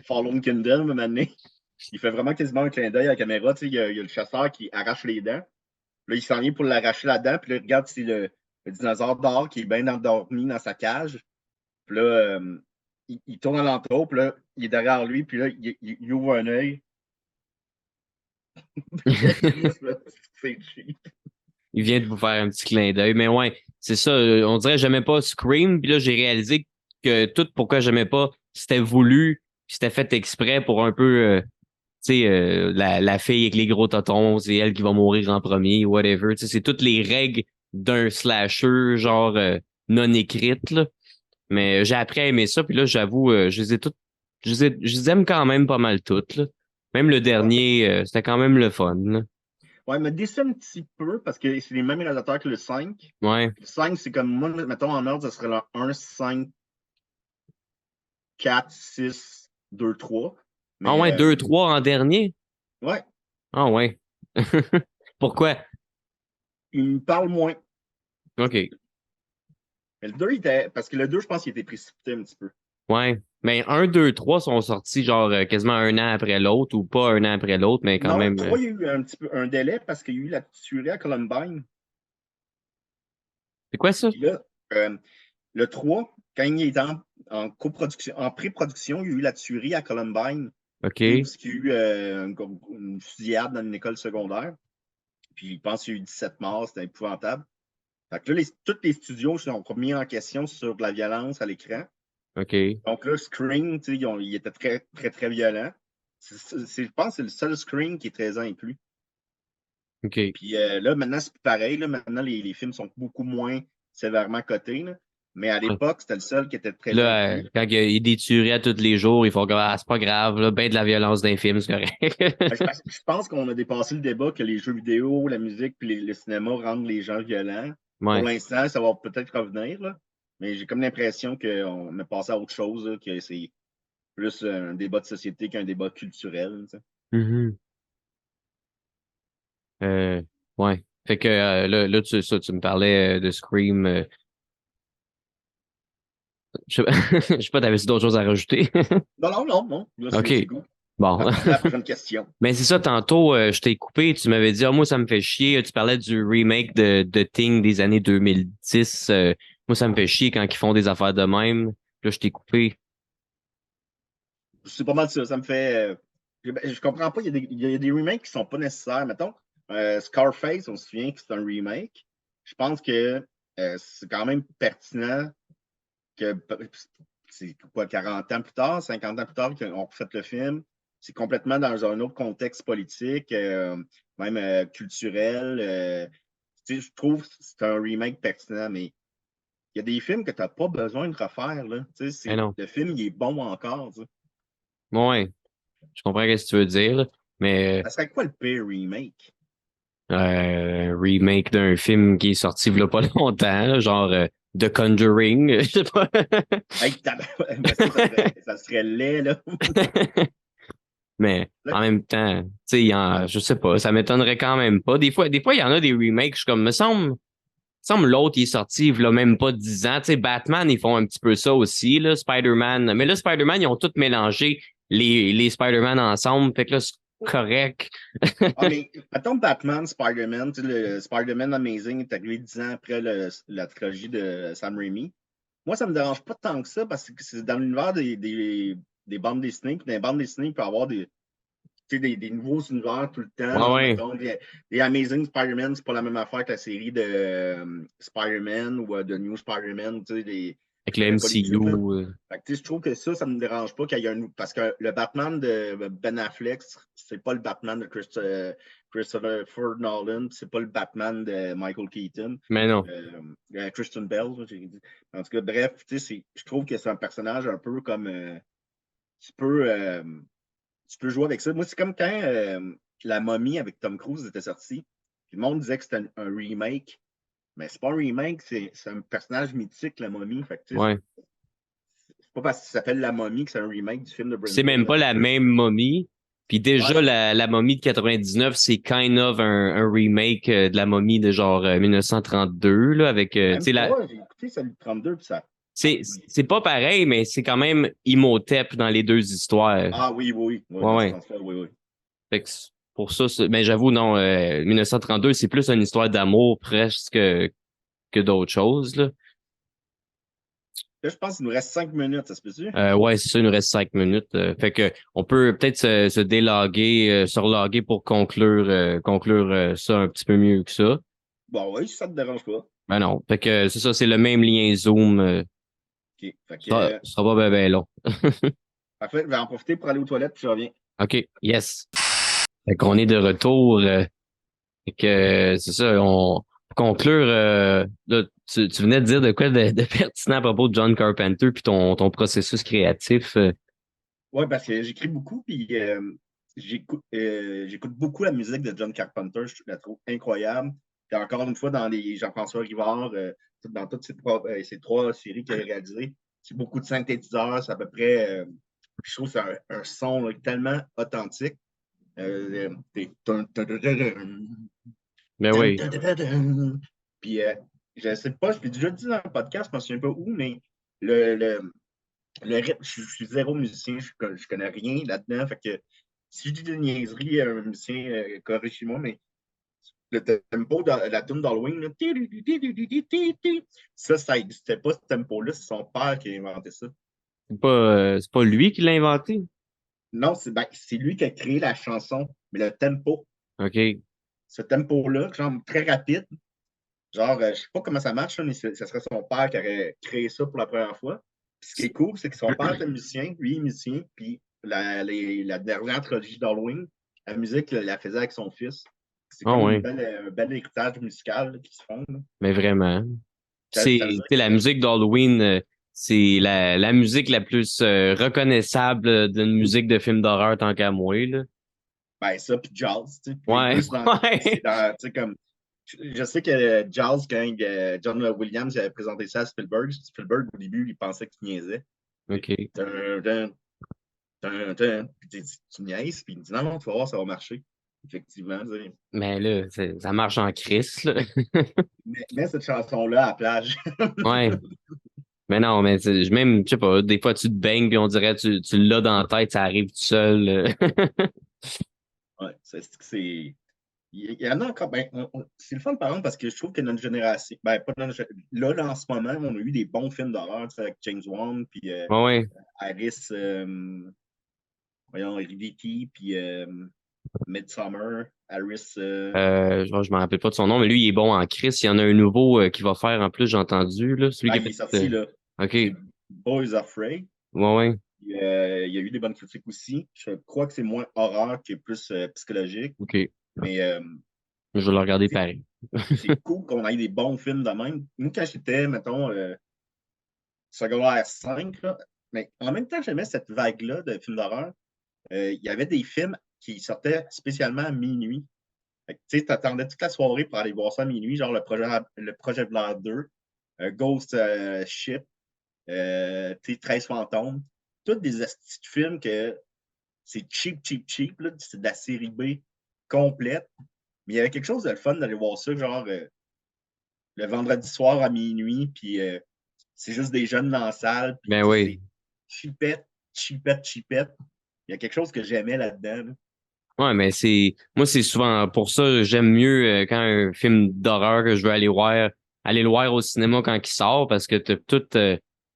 Fallen Kingdom, une année. Il fait vraiment quasiment un clin d'œil à la caméra. Tu sais, il y a le chasseur qui arrache les dents. Là, il s'en vient pour l'arracher la dent. Puis là, il regarde si le dinosaure dort, qui est bien endormi dans sa cage. Puis là, il tourne alentour. Puis là, il est derrière lui. Puis là, il ouvre un œil. C'est cheap. Il vient de vous faire un petit clin d'œil, mais ouais, c'est ça, on dirait que j'aimais pas Scream, puis là j'ai réalisé que tout pourquoi j'aimais pas, c'était voulu, puis c'était fait exprès pour un peu tu sais, la fille avec les gros totons, c'est elle qui va mourir en premier, whatever. Tu sais, c'est toutes les règles d'un slasher, genre non écrites, là. Mais j'ai appris à aimer ça, puis là, j'avoue, je les ai toutes, je les aime quand même pas mal toutes, là. Même le Ouais. dernier, c'était quand même le fun, là. Ouais, il me déçu un petit peu parce que c'est les mêmes réalisateurs que le 5. Ouais. Le 5, c'est comme moi, mettons en ordre, ça serait le 1, 5, 4, 6, 2, 3. Ah Mais ouais, 2-3 en dernier? ouais, Ah ouais. Pourquoi? il me parle moins. OK. Mais le 2, il était. Parce que le 2, je pense qu'il était précipité un petit peu. Ouais. Mais 1, 2, 3 sont sortis genre quasiment un an après l'autre ou pas un an après l'autre, mais quand Non, le même. 3, il y a eu un petit peu un délai parce qu'il y a eu la tuerie à Columbine. C'est quoi ça? Puis là, le 3, quand il est en coproduction, en pré-production, il y a eu la tuerie à Columbine. Où OK. il y a eu une fusillade dans une école secondaire. Puis je pense qu'il y a eu 17 morts, c'était épouvantable. Fait que là, tous les studios sont remis en question sur de la violence à l'écran. OK. Donc là, Scream, il était très, très, très violent. Je pense que c'est le seul Scream qui est 13 ans et plus. OK. Puis là, maintenant, c'est plus pareil. Là, maintenant, les films sont beaucoup moins sévèrement cotés. Là. Mais à Ouais. l'époque, c'était le seul qui était 13 ans et Là, plus. quand il y a des tueries à tous les jours, il faut que ah, c'est pas grave, là, ben de la violence dans les films, c'est correct. Je pense qu'on a dépassé le débat que les jeux vidéo, la musique puis le cinéma rendent les gens violents. Pour Ouais. l'instant, ça va peut-être revenir, là. Mais j'ai comme l'impression qu'on est passé à autre chose, là, que c'est plus un débat de société qu'un débat culturel. Tu sais. Mhm. Euh, ouais. Fait que là, tu me parlais de Scream. Je sais pas, je sais pas, t'avais d'autres choses à rajouter? Non, non, non, non. Là, c'est OK. cool. Bon. À passer à la prochaine question. Mais c'est ça, tantôt, je t'ai coupé, tu m'avais dit, ah, moi, ça me fait chier. Tu parlais du remake de Thing des années 2010. Moi, ça me fait chier quand ils font des affaires de même. Là, je t'ai coupé. c'est pas mal ça. Ça me fait. Je comprends pas. Il y a des remakes qui sont pas nécessaires. Mettons, Scarface, on se souvient que c'est un remake. Je pense que c'est quand même pertinent que c'est quoi, 40 ans plus tard, 50 ans plus tard qu'on refait le film. C'est complètement dans un autre contexte politique, même culturel. Je trouve que c'est un remake pertinent, mais il y a des films que tu n'as pas besoin de refaire. Là. Mais non. Le film, il est bon encore. Ouais, je comprends ce que tu veux dire, là, mais Ça serait quoi le pire remake? remake d'un film qui est sorti il y a pas longtemps, là, genre The Conjuring, je sais pas. Hey, mais ça serait laid, là. Mais Là, en même temps, tu sais, je sais pas, ça m'étonnerait quand même pas. Des fois, il y en a des remakes, je suis comme, me semble l'autre, il est sorti, il y a même pas 10 ans. Tu sais, Batman, ils font un petit peu ça aussi, là, Spider-Man. Mais là, Spider-Man, ils ont tous mélangé les Spider-Man ensemble. Fait que là, c'est correct. ah, mais mettons Batman, Spider-Man, tu sais, le Spider-Man Amazing est arrivé 10 ans après la trilogie de Sam Raimi. Moi, ça me dérange pas tant que ça parce que c'est dans l'univers des bandes dessinées. Puis dans les bandes dessinées, il peut y avoir des nouveaux univers tout le temps. Ouais, Genre, ouais. mettons, les Amazing Spider-Man, c'est pas la même affaire que la série de Spider-Man ou de New Spider-Man. Tu sais, Avec je le connais pas les MCU. titres, là. Fait que, je trouve que ça me dérange pas qu'il y ait un. Parce que le Batman de Ben Affleck, c'est pas le Batman de Christopher Nolan, c'est pas le Batman de Michael Keaton. Mais non. Christian Bale, j'ai dit. En tout cas, bref, je trouve que c'est un personnage un peu comme. Tu peux, euh, tu peux jouer avec ça. Moi, c'est comme quand La Momie avec Tom Cruise était sorti. Puis le monde disait que c'était un remake. Mais c'est pas un remake, c'est un personnage mythique, La Momie. Fait que, Ouais. c'est pas parce qu'il s'appelle La Momie que c'est un remake du film de C'est Brandon. même pas la même momie. Puis Ouais, déjà, la momie de 99, c'est kind of un remake de la momie de genre 1932, là, avec, tu même sais, pas. J'ai écouté celui de 32, puis ça. c'est pas pareil, mais c'est quand même Imhotep dans les deux histoires. Ah oui, oui, oui. Ouais, Dans ce ouais. sens-là, oui, oui. Fait que pour ça, mais j'avoue, non, 1932, c'est plus une histoire d'amour presque que d'autres choses, là. Là, je pense qu'il nous reste 5 minutes, ça se peut-tu? Ouais, c'est ça, il nous reste 5 minutes. Fait que on peut peut-être se déloguer, se reloguer pour conclure ça un petit peu mieux que ça. Bon, oui, si ça te dérange pas. Ben non. Fait que c'est ça, c'est le même lien Zoom. OK. Fait que, Ça sera pas ben, ben long. parfait, je vais en profiter pour aller aux toilettes, puis je reviens. OK, yes. Fait qu'on est de retour. Fait que c'est ça, on pour conclure, là, tu venais de dire de quoi de pertinent à propos de John Carpenter puis ton processus créatif. Oui, parce que j'écris beaucoup, puis j'écoute beaucoup la musique de John Carpenter. Je la trouve incroyable. Puis encore une fois, dans les Jean-François Rivard, dans toutes ces trois séries qu'il a réalisées, c'est beaucoup de synthétiseurs. C'est à peu près, je trouve que c'est un son là, tellement authentique. Ben oui. Puis, je ne sais pas, je l'ai déjà dit dans le podcast, je ne me souviens pas où, mais le, le, le rythme, je suis zéro musicien, je connais rien là-dedans. Fait que si je dis des niaiseries à un musicien, corrigez-moi, mais le tempo de la tune d'Halloween, là, ça n'existait pas, ce tempo-là. C'est son père qui a inventé ça. C'est pas lui qui l'a inventé. Non, c'est lui qui a créé la chanson, mais le tempo, OK. ce tempo-là, genre très rapide, genre, je ne sais pas comment ça marche, là, mais ça serait son père qui aurait créé ça pour la première fois. Puis ce qui est cool, c'est que son père était musicien, lui est musicien, puis la dernière trilogie d'Halloween, la musique, la faisait avec son fils. C'est Ah comme ouais. un bel héritage musical là, qui se font. Là. Mais vraiment. Ça veut Tu dire sais, la que, musique d'Halloween, c'est la musique la plus reconnaissable d'une musique de film d'horreur tant qu'à moi, là. ben ça, puis Jazz, tu sais, puis Ouais, plus dans, ouais. c'est dans, tu sais, comme, je sais que Jazz, quand John Williams avait présenté ça à Spielberg, au début, il pensait qu'il niaisait. OK. Dun, dun, dun, dun. Puis tu niaises, puis il dit non, tu vas voir, ça va marcher. Effectivement. Tu sais. Mais là, ça marche en crise, là. Mais cette chanson-là à la plage. Ouais. Mais non, mais même, je sais pas, des fois tu te baignes puis on dirait tu l'as dans la tête, ça arrive tout seul. Ouais, c'est. Il y en a encore. Ben, c'est le fun, par exemple, parce que je trouve que notre génération. Ben, pas notre génération. Là, en ce moment, on a eu des bons films d'horreur, tu sais, avec James Wan, puis Ouais, ouais. Harris. voyons, Vicky, puis Midsummer, Harris. Je me rappelle pas de son nom, mais lui, il est bon en Chris. Il y en a un nouveau qui va faire en plus, j'ai entendu. Là. Celui qui a Il est fait. sorti, là. OK. C'est Boys Afraid. Ouais, ouais. Il y a eu des bonnes critiques aussi. Je crois que c'est moins horreur que plus psychologique. OK. Mais Je vais le regarder pareil. c'est cool qu'on ait des bons films de même. Nous, quand j'étais, mettons, secondaire 5, là, mais en même temps, j'aimais cette vague-là de films d'horreur. Il y avait des films qui sortaient spécialement à minuit. Tu t'attendais toute la soirée pour aller voir ça à minuit, genre le projet Blair 2, Ghost Ship, 13 fantômes. Tous des films que c'est cheap, cheap, cheap. Là, c'est de la série B complète. Mais il y avait quelque chose de le fun d'aller voir ça, genre le vendredi soir à minuit, puis c'est juste des jeunes dans la salle, puis Ben c'est oui. chipette, chipette, chipette. Il y a quelque chose que j'aimais là-dedans. Là. Ouais, mais moi, c'est souvent pour ça, j'aime mieux quand un film d'horreur que je veux aller le voir au cinéma quand il sort parce que t'as toute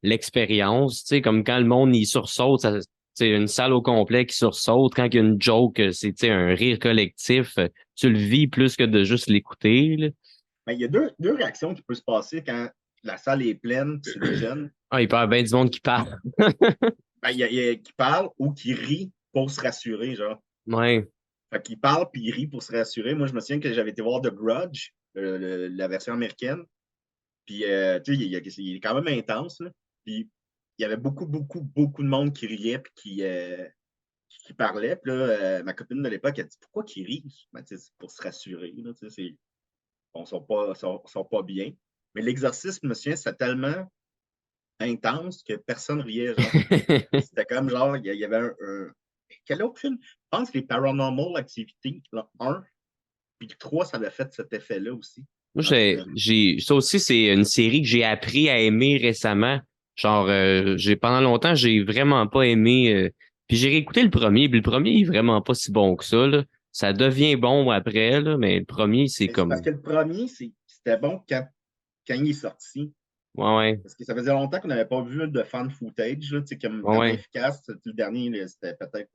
l'expérience, tu sais, comme quand le monde, il sursaute, c'est une salle au complet qui sursaute, quand il y a une joke, c'est, tu sais, un rire collectif, tu le vis plus que de juste l'écouter, là. Ben, il y a deux réactions qui peuvent se passer quand la salle est pleine, c'est des jeunes. Ah, il peut y avoir bien du monde qui parle. Ben, il y a qui parlent ou qui rient pour se rassurer, genre. Ouais. Fait qu'ils parlent puis ils rient pour se rassurer. Moi, je me souviens que j'avais été voir The Grudge, la version américaine. Puis, tu sais, il est quand même intense, là. Puis, il y avait beaucoup, beaucoup, beaucoup de monde qui riait puis qui parlait. Puis là, ma copine de l'époque, elle dit pourquoi qu'ils rient? Ben, c'est pour se rassurer. Là, ils sont pas bien. Mais l'exercice, je me souviens, c'était tellement intense que personne riait. Genre. C'était comme genre, il y avait quel autre film? Je pense que les Paranormal Activity, le 1, puis le 3, ça avait fait cet effet-là aussi. Moi, ça aussi, c'est une série que j'ai appris à aimer récemment. Genre, pendant longtemps, j'ai vraiment pas aimé. Puis j'ai réécouté le premier, puis le premier il est vraiment pas si bon que ça, là. Ça devient bon après, là, mais le premier, c'est C'est parce comme. que le premier, c'était bon quand il est sorti. Ouais, ouais, Parce que ça faisait longtemps qu'on n'avait pas vu de fan footage, là, comme, ouais, comme ouais. efficace. Le dernier, là, c'était peut-être,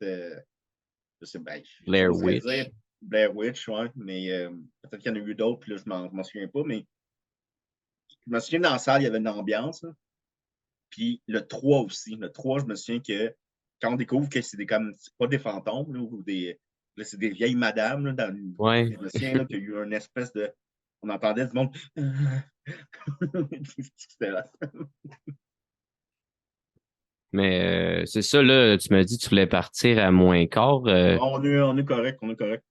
je sais, ben, Blair j'oserais dire Witch. Blair Witch, ouais, mais peut-être qu'il y en a eu d'autres, puis là, je m'en souviens pas, mais je me souviens dans la salle, il y avait une ambiance, là. Puis le 3 aussi. Le 3, je me souviens que quand on découvre que c'est pas des fantômes, là, ou là, c'est des vieilles madames, là, Ouais. je me souviens là, qu'il y a eu une espèce de. On entendait du monde. C'était là. Mais c'est ça, là, tu m'as dit que tu voulais partir à moins quart. On est correct, on est correct.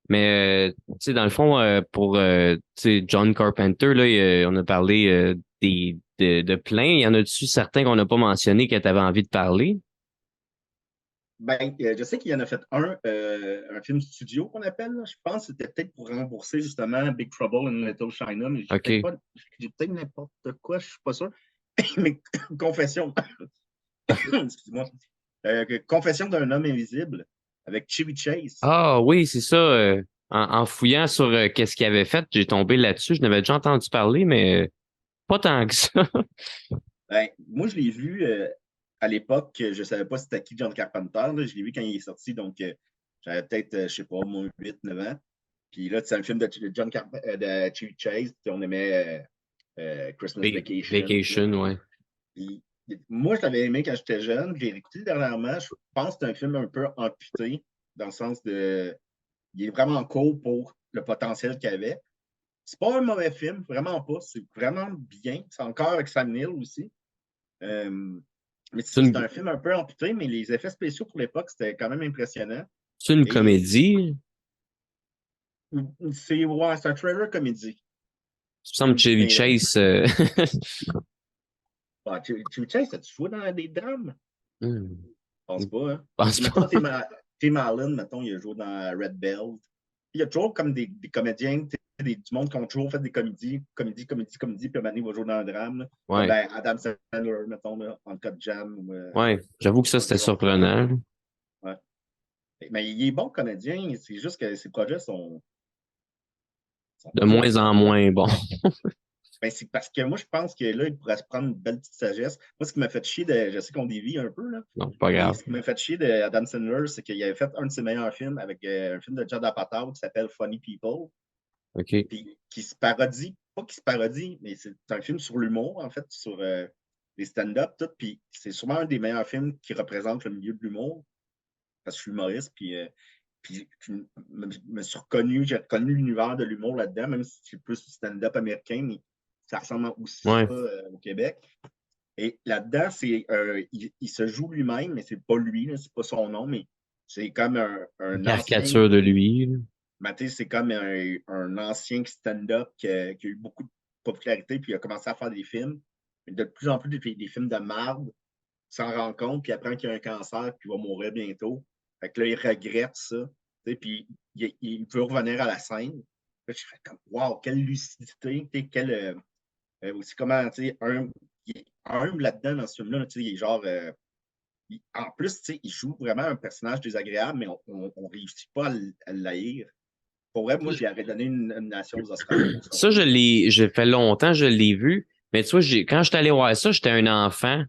Mais tu sais, dans le fond, pour tu sais, John Carpenter, là, on a parlé de plein. Il y en a-tu certains qu'on n'a pas mentionné que tu avais envie de parler? Ben, je sais qu'il y en a fait un film studio qu'on appelle. Là. Je pense que c'était peut-être pour rembourser justement Big Trouble in Little China, mais OK. j'ai peut-être n'importe quoi, je suis pas sûr. Mais Confession, excuse-moi. Confession d'un homme invisible avec Chevy Chase. Ah oui, c'est ça. En fouillant sur qu'est-ce qu'il avait fait, j'ai tombé là-dessus. Je n'avais déjà entendu parler, mais pas tant que ça. Ben, moi, je l'ai vu à l'époque, je ne savais pas c'était qui John Carpenter. Là. Je l'ai vu quand il est sorti, donc j'avais peut-être, je sais pas, moi, 8 9 ans. Puis là, c'est un film de de Chevy Chase, puis on aimait Christmas Vacation. Vacation, ouais. Puis, moi, je l'avais aimé quand j'étais jeune. Je l'ai réécouté dernièrement. Je pense que c'est un film un peu amputé, dans le sens de. Il est vraiment court pour le potentiel qu'il avait. C'est pas un mauvais film, vraiment pas. C'est vraiment bien. C'est encore avec Sam Neill aussi. Mais c'est C'est ça, c'est une, un film un peu amputé, mais les effets spéciaux pour l'époque, c'était quand même impressionnant. c'est une Et comédie. c'est un trailer comédie. Il me semble que Chevy Mais Chase. tu Chase, as-tu joué dans des drames? Hmm, Je pense pas, hein? je pense Mettons, pas. Tim Allen, mettons, il a joué dans Red Belt. Il y a toujours comme des comédiens, du monde qui ont toujours fait des comédies, puis un moment donné, il va jouer dans un drame. Là. Comme Ouais, ben, Adam Sandler, mettons, là, en cas de jam. Ou, ouais. J'avoue que ça, c'était surprenant. ouais. Mais il est bon comédien, c'est juste que ses projets sont De pas moins en nécessairement. moins bon. Ben, c'est parce que moi, je pense que là, il pourrait se prendre une belle petite sagesse. Moi, ce qui m'a fait chier je sais qu'on dévie un peu, là, Non, c'est pas mais grave. ce qui m'a fait chier d'Adam Sandler, c'est qu'il avait fait un de ses meilleurs films avec un film de Judd Apatow qui s'appelle Funny People, OK. puis qui se parodie, pas qui se parodie, mais c'est un film sur l'humour, en fait, sur les stand-up, tout, puis c'est sûrement un des meilleurs films qui représente le milieu de l'humour, parce que je suis humoriste, puis je me suis reconnu, j'ai reconnu l'univers de l'humour là-dedans, même si c'est plus du stand-up américain, mais ça ressemble aussi Ouais. ça au Québec. Et là-dedans, il se joue lui-même, mais c'est pas lui, là, c'est pas son nom, mais c'est comme Une un ancien. caricature de lui. Là. Ben, c'est comme un ancien stand-up qui a eu beaucoup de popularité, puis il a commencé à faire des films. De plus en plus des films de marde, s'en rend compte, puis apprend qu'il a un cancer, puis il va mourir bientôt. Fait que là, il regrette ça. Puis il veut revenir à la scène. Là, je fais comme wow, quelle lucidité, aussi comment, il est humble là-dedans dans ce film-là. Il est genre. En plus, il joue vraiment un personnage désagréable, mais on réussit pas à l'haïr. Pour vrai, moi, j'y aurais donné une nomination aux Oscars pour ça. Ça, j'ai fait longtemps, je l'ai vu. Mais tu vois, quand j'étais allé voir ça, j'étais un enfant.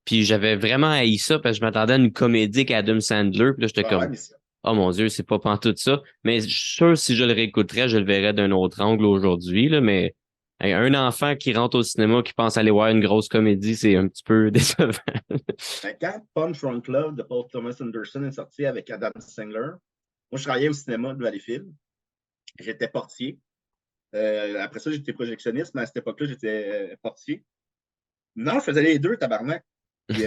Puis j'avais vraiment haï ça parce que je m'attendais à une comédie avec Adam Sandler. Puis là, j'étais Ah ouais, comme, mais oh mon Dieu, c'est pas pantoute ça. Mais je suis sûr, si je le réécouterais, je le verrais d'un autre angle aujourd'hui, là. Mais hey, un enfant qui rentre au cinéma, qui pense aller voir une grosse comédie, c'est un petit peu décevant. quand Punch Drunk Love de Paul Thomas Anderson est sorti avec Adam Sandler, moi, je travaillais au cinéma de Valleyfield. J'étais portier. Après ça, j'étais projectionniste, mais à cette époque-là, j'étais portier. Non, je faisais les deux, tabarnak. Puis,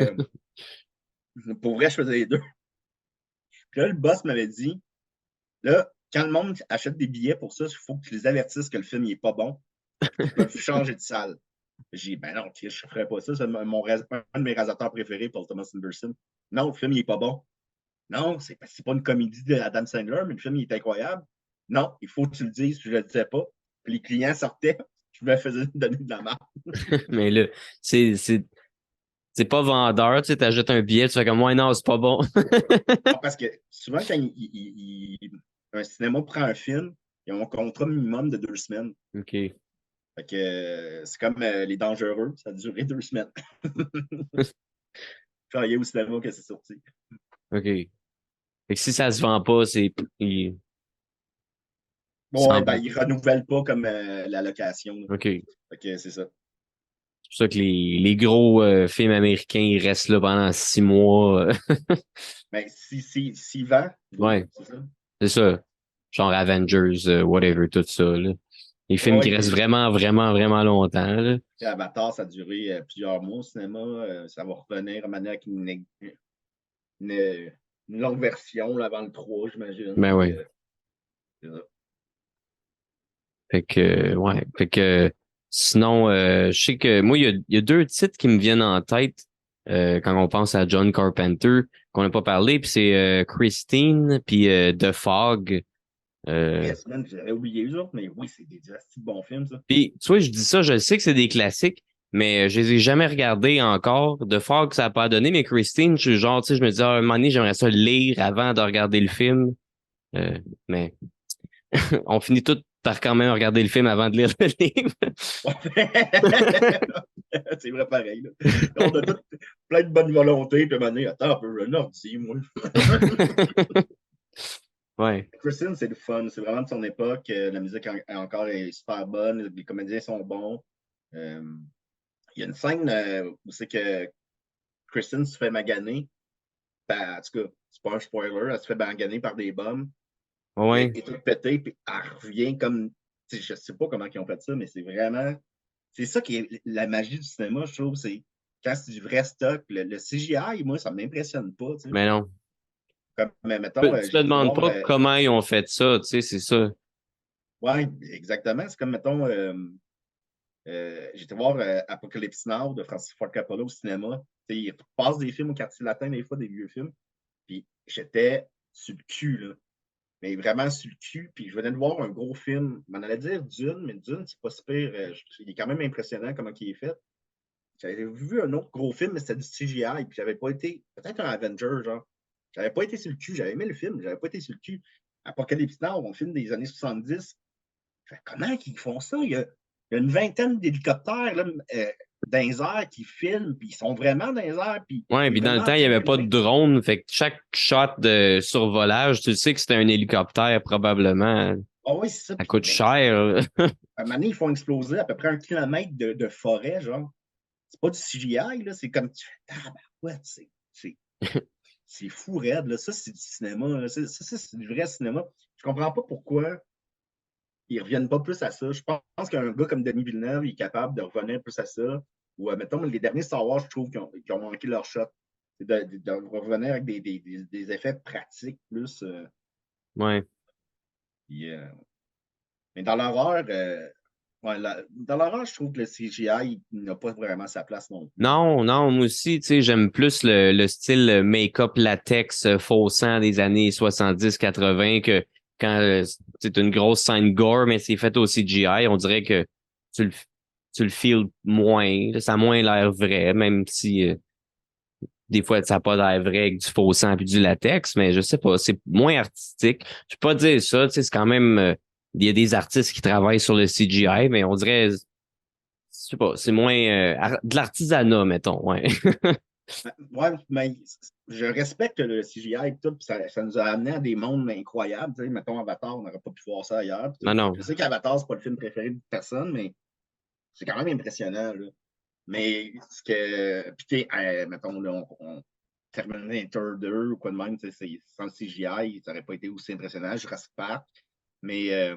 pour vrai, je faisais les deux. Puis là, le boss m'avait dit, là, quand le monde achète des billets pour ça, il faut que tu les avertisses que le film n'est pas bon. Ils peuvent changer de salle. J'ai dit, ben non, je ne ferais pas ça. C'est un de mes réalisateurs préférés, Paul Thomas Anderson. Non, le film, il n'est pas bon. Non, c'est pas une comédie d'Adam Sandler, mais le film, il est incroyable. Non, il faut que tu le dises, je ne le disais pas. Puis les clients sortaient, je me faisais donner de la marque. Mais là, c'est pas vendeur, tu sais, t'achètes un billet, tu fais comme, ouais, non, c'est pas bon. Parce que souvent, quand un cinéma prend un film, ils ont un contrat minimum de 2 semaines. OK. Fait que c'est comme Les Dangereux, ça a duré 2 semaines. Je travaillais au cinéma que c'est sorti. OK. Fait que si ça se vend pas, il Bon, ouais, ben, semble. ils ne renouvellent pas comme la location. OK. C'est Fait que c'est ça. pour ça que les gros films américains, ils restent là pendant 6 mois. Ben, s'il vend, oui, Ouais, c'est ça. c'est ça. Genre Avengers, whatever, tout ça, là. Les films qui Ouais, restent vraiment, vraiment, vraiment longtemps, là. Avatar, ça a duré plusieurs mois au cinéma. Ça va revenir à manière avec une longue version là, avant le 3, j'imagine. Ben Puis, ouais. c'est ça. Fait que, ouais. Fait que, sinon, je sais que moi, il y a deux titres qui me viennent en tête quand on pense à John Carpenter, qu'on n'a pas parlé, puis c'est Christine, puis The Fog. Euh, Yes, man, j'avais oublié eux autres, mais oui, c'est des assez bons films, ça. Puis, tu vois, je dis ça, je sais que c'est des classiques, mais je les ai jamais regardés encore. De Fog, ça n'a pas donné, mais Christine, je suis genre, tu sais, je me dis, ah, un moment donné, j'aimerais ça le lire avant de regarder le film. Mais on finit tout par quand même regarder le film avant de lire le livre. C'est vrai pareil. Là. On a tout plein de bonne volonté, puis à un moment donné, attends un peu, je l'ordi, moi. Ouais. Christine, c'est le fun. C'est vraiment de son époque. La musique encore est super bonne. Les comédiens sont bons. Euh, Il y a une scène où c'est que Kristen se fait maganer. Ben, en tout cas, c'est pas un spoiler. Elle se fait maganer par des bombes. Puis elle Ouais. est toute pétée. Puis elle revient comme. Je sais pas comment ils ont fait ça, mais c'est vraiment. C'est ça qui est la magie du cinéma, je trouve. C'est quand c'est du vrai stock. Le CGI, moi, ça m'impressionne pas. Tu sais. Mais non. Comme, mais mettons, Tu te j'ai été demandes voir. pas comment ils ont fait ça, tu sais, c'est ça. Ouais, exactement. C'est comme, mettons. J'étais voir Apocalypse Now de Francis Ford Coppola au cinéma. T'sais, il passe des films au quartier latin, des fois, des vieux films. Puis j'étais sur le cul, là. Mais vraiment sur le cul. Puis je venais de voir un gros film. Je m'en allait dire Dune, mais Dune, c'est pas super. Il est quand même impressionnant comment il est fait. J'avais vu un autre gros film, mais c'était du CGI. Puis j'avais pas été. Peut-être un Avenger, genre. J'avais pas été sur le cul. J'avais aimé le film, j'avais pas été sur le cul. Apocalypse Now, un film des années 70. Comment ils font ça? il y a une vingtaine d'hélicoptères là, dans les airs qui filment, puis ils sont vraiment dans les airs. Puis Ouais, puis dans le temps, il n'y avait pas de drone, fait que chaque shot de survolage, tu sais que c'était un hélicoptère probablement. Ah oui, c'est ça. Ça coûte cher. À un moment donné, ils font exploser à peu près 1 kilomètre de forêt, genre. C'est pas du CGI, là, c'est comme tu fais tabarouette, c'est fou raide, là. Ça, c'est du cinéma, là. Ça, c'est du vrai cinéma. Je comprends pas pourquoi ils reviennent pas plus à ça. Je pense qu'un gars comme Denis Villeneuve il est capable de revenir plus à ça. Ou, mettons, les derniers Star Wars, je trouve qu'ils ont manqué leur shot. C'est de revenir avec des effets pratiques plus. Ouais. Puis, mais dans l'horreur, ouais, dans l'horreur, je trouve que le CGI n'a pas vraiment sa place non plus. Non, moi aussi, tu sais, j'aime plus le style make-up latex faux sang des années 70-80 que quand c'est une grosse scène gore, mais c'est fait au CGI, on dirait que tu le, tu le feels moins, là, ça a moins l'air vrai, même si des fois ça n'a pas l'air vrai avec du faux sang puis du latex, mais je sais pas, c'est moins artistique. Je peux pas dire ça, tu sais, c'est quand même, il y a des artistes qui travaillent sur le CGI, mais on dirait je sais pas, c'est moins de l'artisanat, mettons, ouais. Ouais, mais je respecte le CGI et tout, puis ça nous a amené à des mondes incroyables. Tu sais, mettons Avatar, on n'aurait pas pu voir ça ailleurs. Non, non. Je sais qu'Avatar, c'est pas le film préféré de personne, mais c'est quand même impressionnant. Là. Mais ce que. Puis, mettons, là, Terminator 2 ou quoi de même, sans le CGI, ça n'aurait pas été aussi impressionnant. Jurassic Park. Mais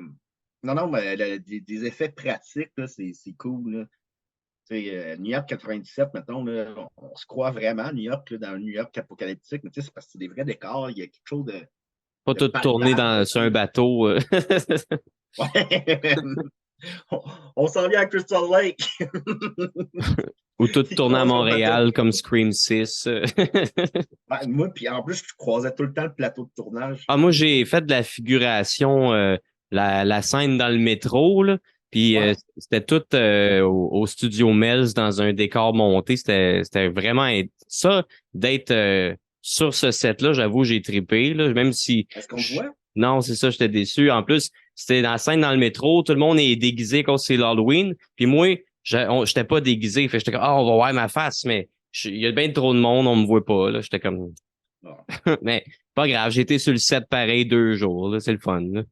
non, mais des effets pratiques, c'est cool. Là. New York 97, mettons, là, on se croit vraiment à New York, là, dans le New York apocalyptique, mais c'est parce que c'est des vrais décors, il y a quelque chose Pas de tout tourné sur un bateau. Ouais. On s'en vient à Crystal Lake. Ou tout tourné à Montréal comme Scream 6. Ouais, moi, puis en plus, je croisais tout le temps le plateau de tournage. Ah, moi, j'ai fait de la figuration, la scène dans le métro, là. Puis c'était tout au studio Melz dans un décor monté. C'était vraiment ça, d'être sur ce set-là, j'avoue, j'ai trippé. Là, même si. Est-ce qu'on voit? Non, c'est ça, j'étais déçu. En plus, c'était dans la scène dans le métro, tout le monde est déguisé quand c'est l'Halloween. Puis moi, j'étais pas déguisé. Fait j'étais comme on va voir ma face, mais il y a bien trop de monde, on me voit pas. Là. J'étais comme. Mais pas grave, j'ai été sur le set pareil 2 jours. Là, c'est le fun. Là.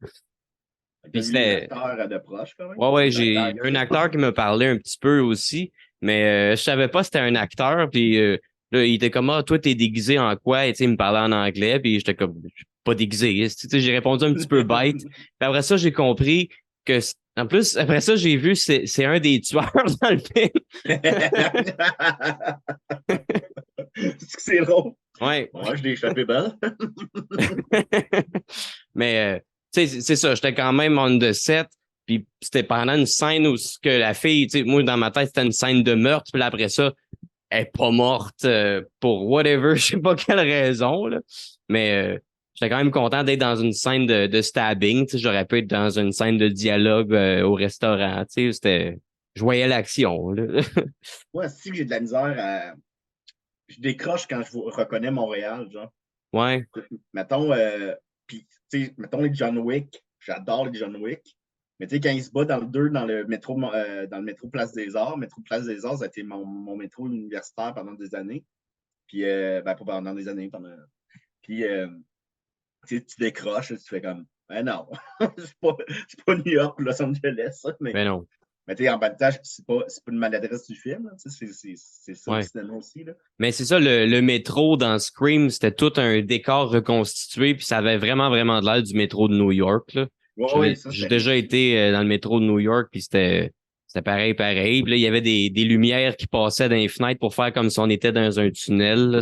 Puis c'était. Acteur de proche, quand même. Ouais, j'ai un acteur qui me parlait un petit peu aussi, mais je savais pas si c'était un acteur. Puis là, il était comme toi, t'es déguisé en quoi? Et il me parlait en anglais, puis j'étais comme pas déguisé. J'ai répondu un petit peu bête. Puis après ça, j'ai compris que en plus, après ça, j'ai vu c'est un des tueurs dans le film. C'est drôle. Ouais. Moi, je l'ai échappé belle. Mais c'est ça, j'étais quand même on the set. Puis c'était pendant une scène où que la fille, moi, dans ma tête, c'était une scène de meurtre. Puis après ça, elle est pas morte pour whatever, je sais pas quelle raison. Là. Mais j'étais quand même content d'être dans une scène de stabbing. J'aurais pu être dans une scène de dialogue au restaurant. Je voyais l'action. Moi, si j'ai de la misère à. Je décroche quand je reconnais Montréal, genre. Ouais. Mettons, mettons les John Wick. J'adore les John Wick. Mais tu sais, quand il se bat dans le 2, dans le métro Place des Arts, métro Place des Arts, ça a été mon métro universitaire pendant des années. Puis, pas pendant des années, Puis, tu décroches, tu fais comme, non, c'est pas New York ou Los Angeles, ça, mais non. Mais tu sais, en bas de tâche, c'est pas une maladresse du film, c'est ça ouais. le cinéma aussi. Là. Mais c'est ça, le métro dans Scream, c'était tout un décor reconstitué, puis ça avait vraiment, vraiment de l'air du métro de New York. Là. J'ai déjà été dans le métro de New York, puis c'était pareil. Puis là, il y avait des lumières qui passaient dans les fenêtres pour faire comme si on était dans un tunnel. Là.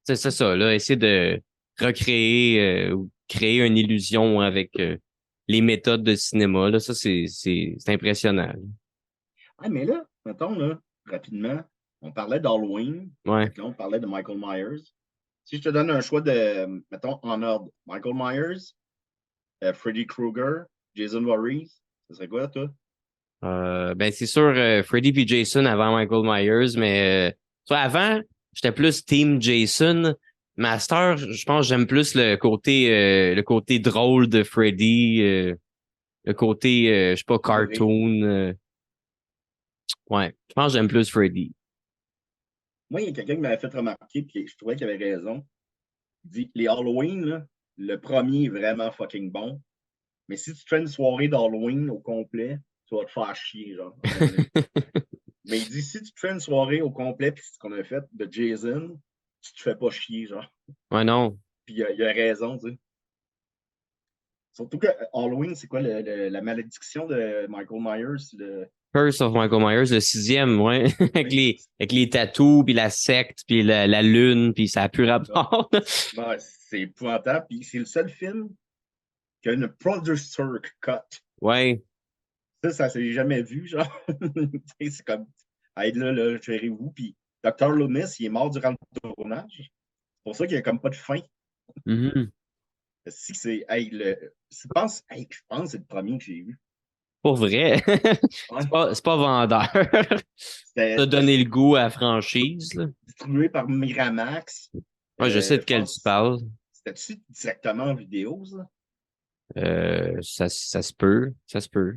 C'est ça, là, essayer de recréer ou créer une illusion avec les méthodes de cinéma. Là, ça, c'est impressionnant. Ah, mais là, mettons, là, rapidement, on parlait d'Halloween. Ouais. Là, on parlait de Michael Myers. Si je te donne un choix de, mettons, en ordre, Michael Myers, Freddy Krueger, Jason Voorhees, ce serait quoi, toi? Ben c'est sûr, Freddy puis Jason avant Michael Myers, mais avant, j'étais plus Team Jason. Master, je pense que j'aime plus le côté drôle de Freddy, le côté, je sais pas, cartoon. Ouais, je pense que j'aime plus Freddy. Moi, il y a quelqu'un qui m'avait fait remarquer, puis je trouvais qu'il avait raison. Il dit, les Halloween, là, le premier est vraiment fucking bon. Mais si tu fais une soirée d'Halloween au complet, tu vas te faire chier, genre, à un moment donné. Mais il dit, si tu te fais une soirée au complet, puis c'est ce qu'on a fait de Jason, tu te fais pas chier, genre. Ouais, non. Puis il a raison, tu sais. Surtout que Halloween, c'est quoi la malédiction de Michael Myers? Curse of Michael Myers, le sixième, ouais. Avec Oui. les tatous, puis la secte, puis la lune, puis ça a plus rapport. Ben, c'est épouvantable. Puis c'est le seul film qui a une producer cut. Ouais. Ça s'est jamais vu, genre. C'est comme, hey, là, gérez-vous. Puis Dr. Loomis, il est mort durant le tournage. C'est pour ça qu'il n'y a comme pas de fin. Mhm. Si c'est, hey, je pense que c'est le premier que j'ai vu. Pour vrai. Ouais. C'est pas vendeur. C'était T'as c'était donné le goût à la franchise, là. distribué par Miramax. Ouais, je sais de Je quel tu pense, parles. c'était-tu directement en vidéo, ça? Ça se peut. Ça se peut.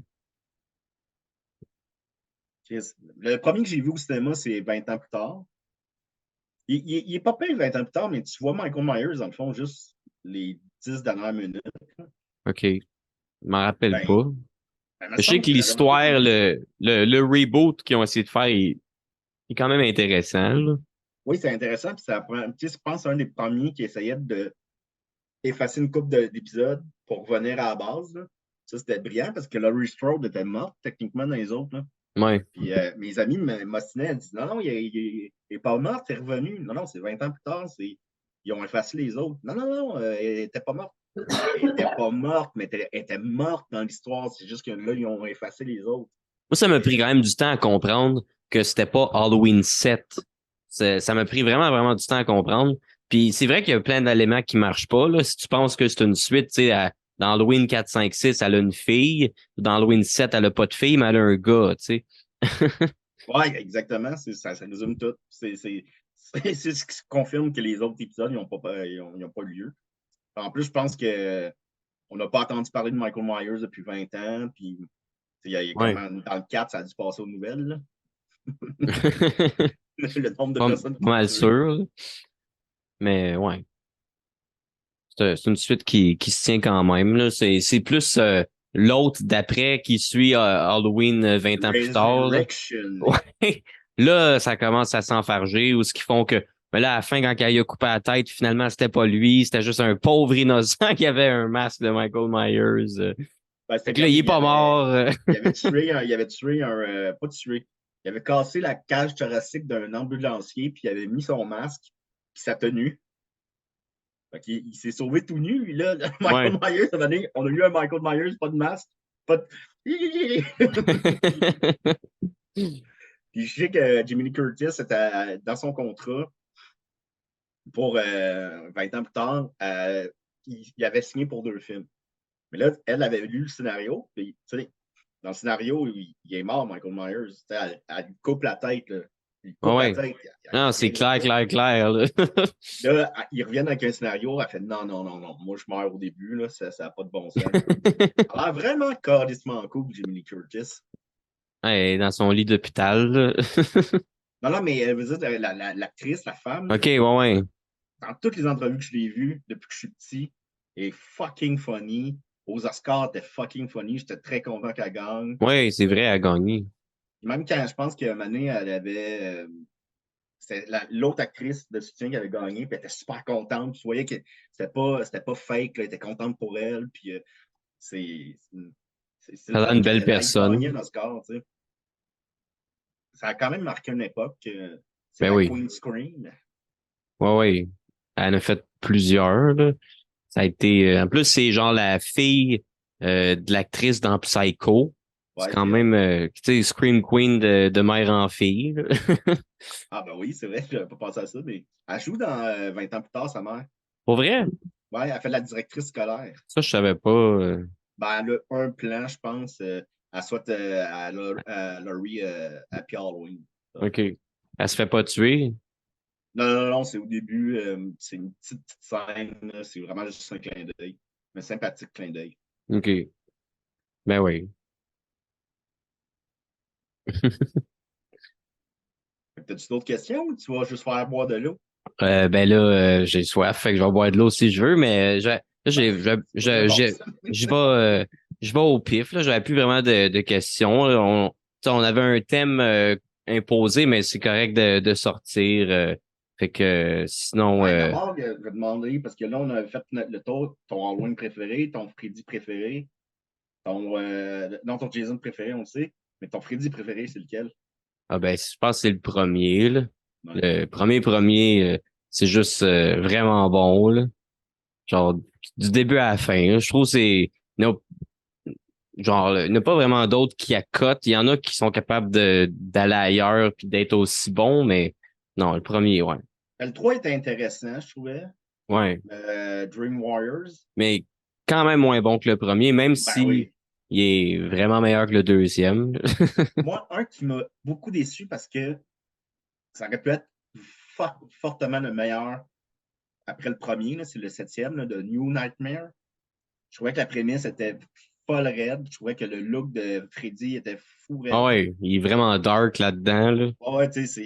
Le premier que j'ai vu au cinéma, c'est 20 ans plus tard. Il est pas pire 20 ans plus tard, mais tu vois Michael Myers, dans le fond, juste les 10 dernières minutes. OK. Je m'en rappelle Ben, pas. il me Je sais semble que que j'avais remarqué l'histoire, ça. le reboot qu'ils ont essayé de faire est quand même intéressant, là. Oui, c'est intéressant. Puis je pense, un des premiers qui essayait de effacer une couple d'épisodes pour revenir à la base. Là. Ça, c'était brillant parce que Laurie Strode était morte techniquement dans les autres. Là. Ouais. Puis mes amis m'ostinaient, elles disent non, non, il est pas mort, il est revenu. Non, non, c'est 20 ans plus tard, ils ont effacé les autres. Non, non, non, elle n'était pas morte. Elle n'était pas morte, mais elle était morte dans l'histoire. C'est juste que là, ils ont effacé les autres. Moi, ça m'a pris Et, quand même du temps à comprendre que c'était pas Halloween 7. Ça m'a pris vraiment, vraiment du temps à comprendre. Puis c'est vrai qu'il y a plein d'éléments qui marchent pas, là. Si tu penses que c'est une suite, tu sais, dans Halloween 4, 5, 6, elle a une fille. Dans Halloween 7, elle a pas de fille, mais elle a un gars, tu sais. ouais, exactement. Ça résume tout. C'est ce qui confirme que les autres épisodes ils ont pas lieu. En plus, je pense que on n'a pas entendu parler de Michael Myers depuis 20 ans. Puis, il y a comme Ouais. dans le 4, ça a dû passer aux nouvelles. Là. Le nombre de Pas personnes pas qu'il a mal tuées. sûr, là. Mais ouais. C'est une suite qui se tient quand même, là. C'est plus l'autre d'après qui suit Halloween 20 ans plus tard, là. Resurrection. Ouais. Là, ça commence à s'enfarger ou ce qu'ils font que mais là, à la fin, quand il a coupé la tête, finalement, c'était pas lui, c'était juste un pauvre innocent qui avait un masque de Michael Myers. Ben, Fait c'était que là, comme il est pas mort. il avait tué pas tué. Il avait cassé la cage thoracique d'un ambulancier, puis il avait mis son masque, puis sa tenue. Fait il s'est sauvé tout nu, lui, là. Ouais. Michael Myers, cette année, on a eu un Michael Myers, pas de masque, pas de. Puis je sais que Jimmy Lee Curtis était dans son contrat pour 20 ans plus tard, il avait signé pour 2 films. Mais là, elle avait lu le scénario, puis tu sais, dans le scénario, il est mort, Michael Myers. Elle lui coupe la tête, là. Il coupe la Ouais. tête, il Non, c'est revient de clair, là. clair, clair, là. Là, ils reviennent avec un scénario, elle fait non, non, non, non, moi je meurs au début, là, ça n'a pas de bon sens. Elle a vraiment carrément cool, Jimmy Lee Curtis. Ouais, dans son lit d'hôpital, là. Non, non, mais elle veut dire, l'actrice, la femme, OK, ouais, ouais. dans toutes les entrevues que je l'ai vues depuis que je suis petit, elle est fucking funny. Aux Oscars, elle était fucking funny. J'étais très content qu'elle gagne. Ouais, c'est vrai, elle a gagné. Même quand je pense qu'à un moment donné, elle avait. C'était l'autre actrice de soutien qui avait gagné, puis elle était super contente. Tu voyais que c'était pas fake, là, elle était contente pour elle. Puis c'est c'est Ça le a l'air une fun belle qu'elle ait gagné personne. un Oscar. Tu sais. Ça a quand même marqué une époque. C'est Ben la oui. Queen Scream. Ouais, ouais. Elle en a fait plusieurs, là. Ça a été. En plus, c'est genre la fille de l'actrice dans Psycho. C'est Ouais, quand c'est elle. même, tu sais, Scream Queen de mère en fille, là. Ah, ben oui, c'est vrai, je n'avais pas pensé à ça, mais elle joue dans 20 ans plus tard, sa mère. Pour vrai? Ouais, elle fait la directrice scolaire. Ça, je savais pas. Ben, elle a un plan, je pense, à soit à Laurie Happy Halloween. OK. Elle se fait pas tuer. Non, non, non, c'est au début, c'est une petite scène, là, c'est vraiment juste un clin d'œil, un sympathique clin d'œil. OK. Ben oui. T'as-tu d'autres questions ou tu vas juste faire boire de l'eau? Ben là, j'ai soif, fait que je vais boire de l'eau si je veux, mais C'est pas très bon, ça. je vais, je vais au pif, là. J'avais plus vraiment de questions, là. Tu sais, on avait un thème imposé, mais c'est correct de sortir. Fait que sinon, Ouais, d'abord, je vais demander, parce que là, on a fait le tour, ton Halloween préféré, ton Freddy préféré, non, ton Jason préféré, on le sait, mais ton Freddy préféré, c'est lequel? ah ben, je pense que c'est le premier, là. Ouais. Le premier, c'est juste vraiment bon, là. Genre, du début à la fin, là. Je trouve que c'est, genre, il n'y en a pas vraiment d'autres qui accotent. Il y en a qui sont capables d'aller ailleurs puis d'être aussi bons, mais non, le premier, ouais. Le 3 était intéressant, je trouvais. Ouais. Dream Warriors. Mais quand même moins bon que le premier, même Ben si oui. il est vraiment meilleur que le deuxième. Moi, un qui m'a beaucoup déçu parce que ça aurait pu être fortement le meilleur après le premier, là, c'est le septième, là, de New Nightmare. Je trouvais que la prémisse était folle raide. Je trouvais que le look de Freddy était fou Ah raide. ouais, il est vraiment dark là-dedans, là. Ouais, tu sais,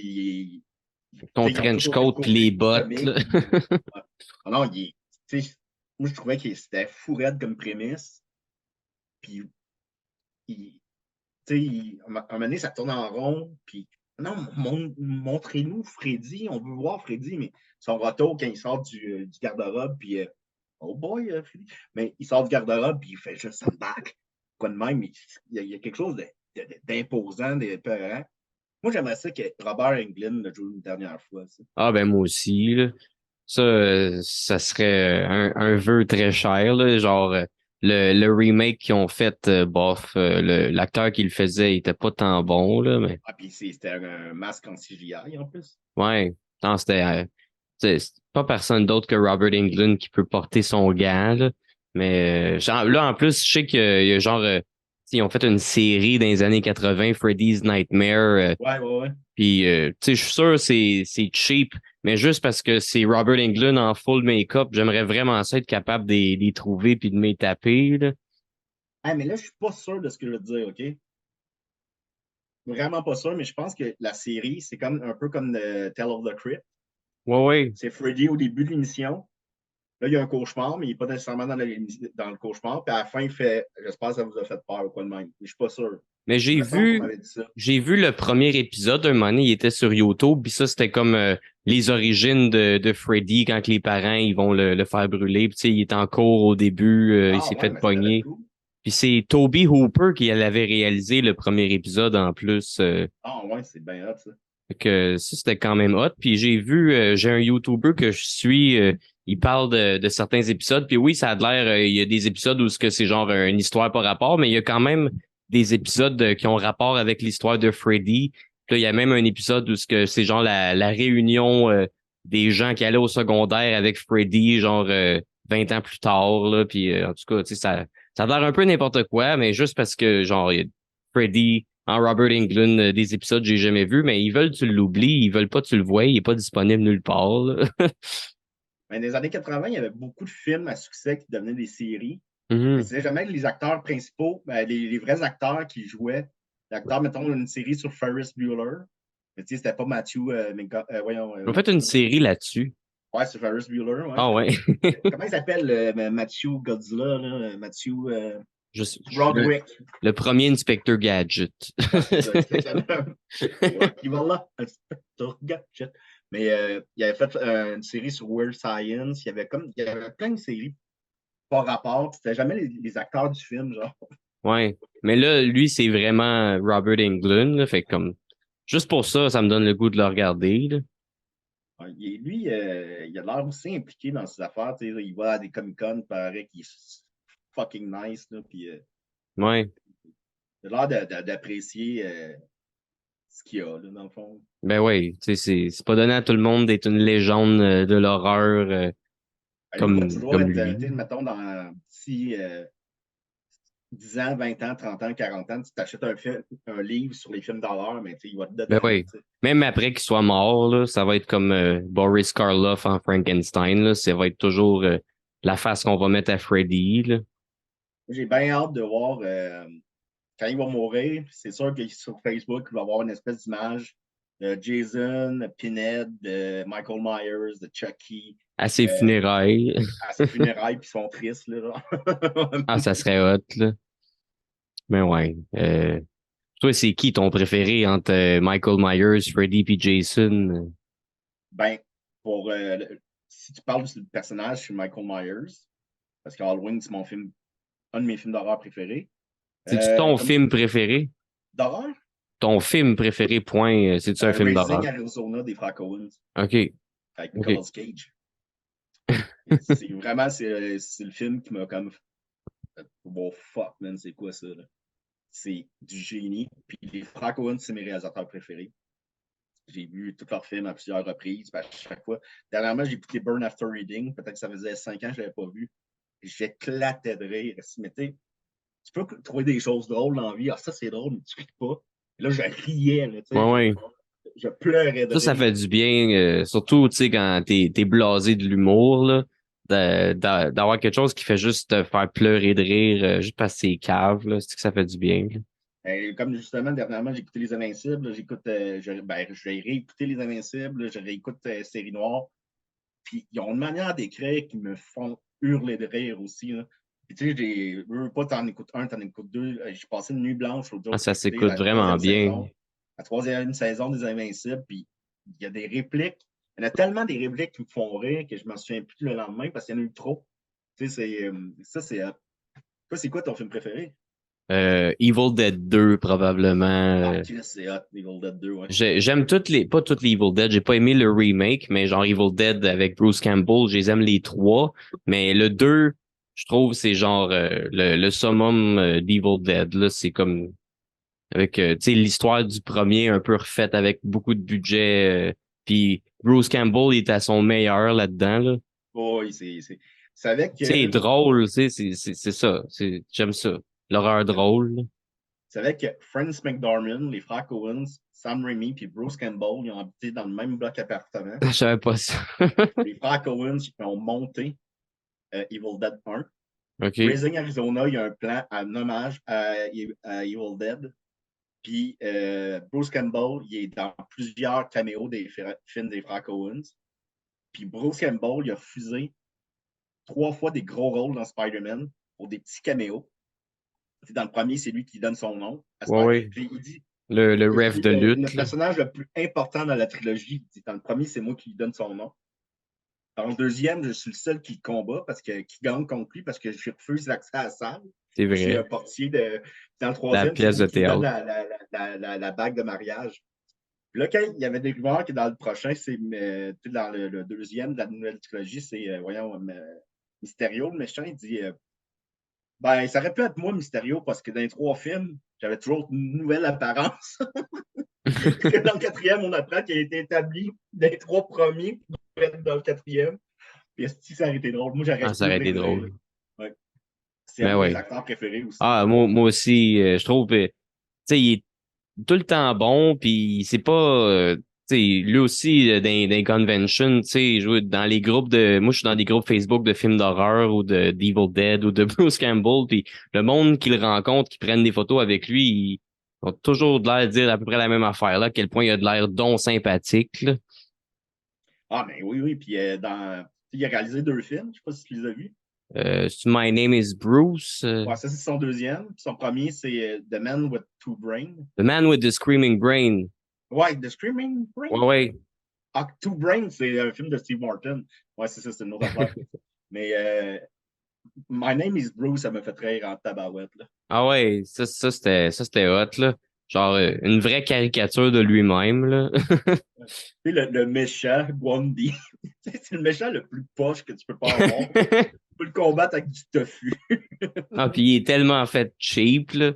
Ton ils ont trench toujours fait le coat puis les côté bottes, comique. là. Ouais. Ah non, tu sais, moi, je trouvais que c'était fou raide comme prémisse. Puis, il, tu sais, à un moment donné, ça tourne en rond. Puis, non, montrez-nous Freddy. On veut voir Freddy, mais son retour quand il sort du garde-robe, puis oh boy, Freddy. Mais il sort du garde-robe, puis il fait juste un back. Quoi de même, il y a quelque chose d'imposant, d'épeurant. Moi, j'aimerais ça que Robert Englund le joue une dernière fois. Ça. Ah ben moi aussi, là. Ça, ça serait un vœu très cher, là. Genre, le remake qu'ils ont fait, bof, l'acteur qui le faisait, il était pas tant bon, là, mais Ah, puis c'était un masque en CGI en plus. ouais. Non, c'est pas personne d'autre que Robert Englund qui peut porter son gant, là. Mais là, en plus, je sais qu'il y a genre, ils ont fait une série dans les années 80, Freddy's Nightmare. Ouais, ouais, ouais. Puis, tu sais, je suis sûr c'est cheap, mais juste parce que c'est Robert Englund en full make-up, j'aimerais vraiment ça être capable de les trouver puis de me taper, là. Ah, mais là, je suis pas sûr de ce que je veux dire, OK? Vraiment pas sûr, mais je pense que la série, c'est comme un peu comme Tale of the Crypt. Ouais, ouais. C'est Freddy au début de l'émission. Là, il y a un cauchemar, mais il n'est pas nécessairement dans le cauchemar. Puis à la fin, il fait j'espère que ça vous a fait peur ou quoi de même. Mais je suis pas sûr. Mais Il me semble qu'on m'avait dit ça. j'ai vu le premier épisode, un moment donné, il était sur YouTube, puis ça, c'était comme les origines de Freddy quand les parents, ils vont le faire brûler. Puis, tu sais, il est en cours au début, il Ah s'est ouais, fait mais ça devait être pogner. cool. Puis c'est Toby Hooper qui l'avait réalisé le premier épisode en plus. Ah ouais, c'est bien hot, ça. Fait que ça, c'était quand même hot. Puis j'ai vu, j'ai un YouTuber que je suis, il parle de certains épisodes. Puis oui, ça a l'air, il y a des épisodes où c'est genre une histoire par rapport, mais il y a quand même des épisodes qui ont rapport avec l'histoire de Freddy. Puis là, il y a même un épisode où c'est genre la réunion des gens qui allaient au secondaire avec Freddy, genre 20 ans plus tard. Là. Puis en tout cas, tu sais, ça a l'air un peu n'importe quoi, mais juste parce que genre il y a Freddy en Robert Englund, des épisodes que j'ai jamais vus, mais ils veulent que tu l'oublies, ils veulent pas que tu le vois, il est pas disponible nulle part, là. Mais dans les années 80, il y avait beaucoup de films à succès qui devenaient des séries. Mais Mhm. c'était jamais les acteurs principaux, les vrais acteurs qui jouaient. L'acteur, mettons, une série sur Ferris Bueller. Mais tu sais, c'était pas Matthew, voyons, Ils ont fait Matthew. une série là-dessus. Ouais, c'est Ferris Bueller, ouais. Ah ouais. Comment il s'appelle, Matthew Godzilla, là? Matthew Le, Broderick. le premier Inspector Gadget. Ouais, c'est ça, exactement. Ouais, il va là. Inspector Gadget. Mais il avait fait une série sur Weird Science. Il y avait plein de séries pas rapport. C'était jamais les acteurs du film, genre. Ouais. Mais là, lui, c'est vraiment Robert Englund, là, fait que comme juste pour ça, ça me donne le goût de le regarder, là. Ouais, lui, il a l'air aussi impliqué dans ses affaires. Il va à des Comic-Con, il paraît qu'il est fucking nice. Là, puis, Ouais. il a l'air d'apprécier ce qu'il a, là, dans le fond. Ben ouais, tu sais, c'est pas donné à tout le monde d'être une légende de l'horreur Lui, il va toujours comme être, lui. mettons, dans d'ici 10 ans, 20 ans, 30 ans, 40 ans, tu t'achètes un livre sur les films d'horreur, mais il va être Ben dedans. Là, oui. Même après qu'il soit mort, là, ça va être comme Boris Karloff en Frankenstein. Là, ça va être toujours la face qu'on va mettre à Freddy. Là. J'ai bien hâte de voir quand il va mourir. C'est sûr que sur Facebook, il va y avoir une espèce d'image Jason, Pinhead, Michael Myers, de Chucky. À ses funérailles. À ses funérailles, puis ils sont tristes, là, genre. Ah, ça serait hot, là. Mais ouais. Toi, c'est qui ton préféré entre Michael Myers, Freddy puis Jason? Ben, pour, si tu parles du personnage, c'est Michael Myers, parce que Halloween, c'est un de mes films d'horreur préférés. C'est-tu ton Comme film préféré? d'horreur? Ton film préféré, point. C'est-tu un film Raising d'horreur? Arizona des frères Coen OK. avec OK. Nicolas Cage. C'est vraiment, c'est le film qui m'a comme bon fuck, man, c'est quoi ça, là? C'est du génie. Puis les frères Coen, c'est mes réalisateurs préférés. J'ai vu tous leurs films à plusieurs reprises, à chaque fois. Dernièrement, j'ai écouté Burn After Reading. Peut-être que ça faisait 5 ans que je ne l'avais pas vu. J'éclatais de rire. Mais tu peux trouver des choses drôles dans la vie. Ah, ça, c'est drôle, mais tu ris pas. Et là, je riais. Là, Ouais, ouais. je pleurais de Ça rire. fait du bien, surtout, tu sais, quand t'es blasé de l'humour, là, d'avoir quelque chose qui fait juste te faire pleurer de rire, juste parce que c'est cave, là, c'est que ça fait du bien. Là. Comme justement, dernièrement, j'ai écouté Les Invincibles. J'écoute, j'ai réécouté Les Invincibles. Je réécoute Série Noire. Puis ils ont une manière d'écrire qui me font hurler de rire aussi. Là. Puis tu sais, pas t'en écoutes un, t'en écoutes deux. J'ai passé une nuit blanche l'autre Ah, jour pour ça écouter s'écoute la vraiment troisième bien. saison. La troisième saison des Invincibles. Puis il y a des répliques. Il y en a tellement des répliques qui me font rire que je me souviens plus le lendemain parce qu'il y en a eu trop. Tu sais, ça, c'est. Toi, c'est quoi ton film préféré? Evil Dead 2, probablement. Ah, c'est hot, Evil Dead 2, ouais. J'aime pas toutes les Evil Dead. J'ai pas aimé le remake, mais genre Evil Dead avec Bruce Campbell, je les aime les trois. Mais le 2, je trouve, c'est genre le summum d'Evil Dead. Là, c'est comme avec tu sais l'histoire du premier un peu refaite avec beaucoup de budget. Puis Bruce Campbell il est à son meilleur là-dedans. Là. Oh, oui, c'est avec. C'est drôle, tu sais, c'est ça. J'aime ça. L'horreur drôle. Là. C'est vrai que Francis McDormand, les frères Coens, Sam Raimi puis Bruce Campbell, ils ont habité dans le même bloc appartement. Je savais pas ça. Les frères Coens ont monté Evil Dead 1. OK. Raising Arizona, il y a un plan en hommage à Evil Dead. Puis Bruce Campbell, il est dans plusieurs caméos des films des frères Coens. Puis Bruce Campbell, il a fusé 3 fois des gros rôles dans Spider-Man pour des petits caméos. Dans le premier, c'est lui qui donne son nom à Ouais, Spider-Man. ouais. Puis il dit Le je ref suis de le lutte. Là. personnage le plus important dans la trilogie. Dans le premier, c'est moi qui lui donne son nom. Dans le deuxième, je suis le seul qui combat qui gagne contre lui parce que je refuse l'accès à la salle. C'est Je suis un vrai. portier de. Dans le La troisième, c'est pièce lui de qui me donne théâtre. la bague de mariage. Puis là, quand il y avait des rumeurs que dans le prochain, c'est dans le deuxième de la nouvelle trilogie, c'est, Mysterio, le méchant, il dit ben, ça aurait pu être moi, Mysterio, parce que dans les 3 films, j'avais toujours une nouvelle apparence. Que dans le quatrième, on apprend qu'il a été établi dans les 3 premiers pour être dans le quatrième. Puis si ça aurait été drôle. Moi, j'aurais Ah, ça aurait hurlé été de rire. drôle. Ouais. C'est Mais un de mes ouais. acteurs préférés aussi. Ah, moi aussi, je trouve, tu sais, il est tout le temps bon, puis c'est pas, tu sais, lui aussi, dans les conventions, tu sais, dans les groupes moi, je suis dans des groupes Facebook de films d'horreur ou de d'Evil Dead ou de Bruce Campbell, puis le monde qui le rencontre, qui prennent des photos avec lui, ils ont toujours de l'air de dire à peu près la même affaire, là, à quel point il a de l'air donc sympathique, là. Ah, mais oui, oui. Puis il a réalisé 2 films. Je sais pas si tu les as vus. C'est My Name is Bruce, Ouais, ça, c'est son deuxième. Puis son premier, c'est The Man with Two Brains. The Man with the Screaming Brain. Ouais, The Screaming Brain. Ouais, ouais. Ah, Two Brains, c'est un film de Steve Martin. Ouais, c'est ça, c'est une autre affaire. Mais My Name is Bruce, ça me fait rire en tabarouette. Là. Ah ouais, ça c'était hot, là. Genre, une vraie caricature de lui-même, là. Tu sais, le méchant, Gwandy, c'est le méchant le plus poche que tu peux pas avoir. Tu peux le combattre avec du tofu. Ah, puis il est tellement fait cheap, là.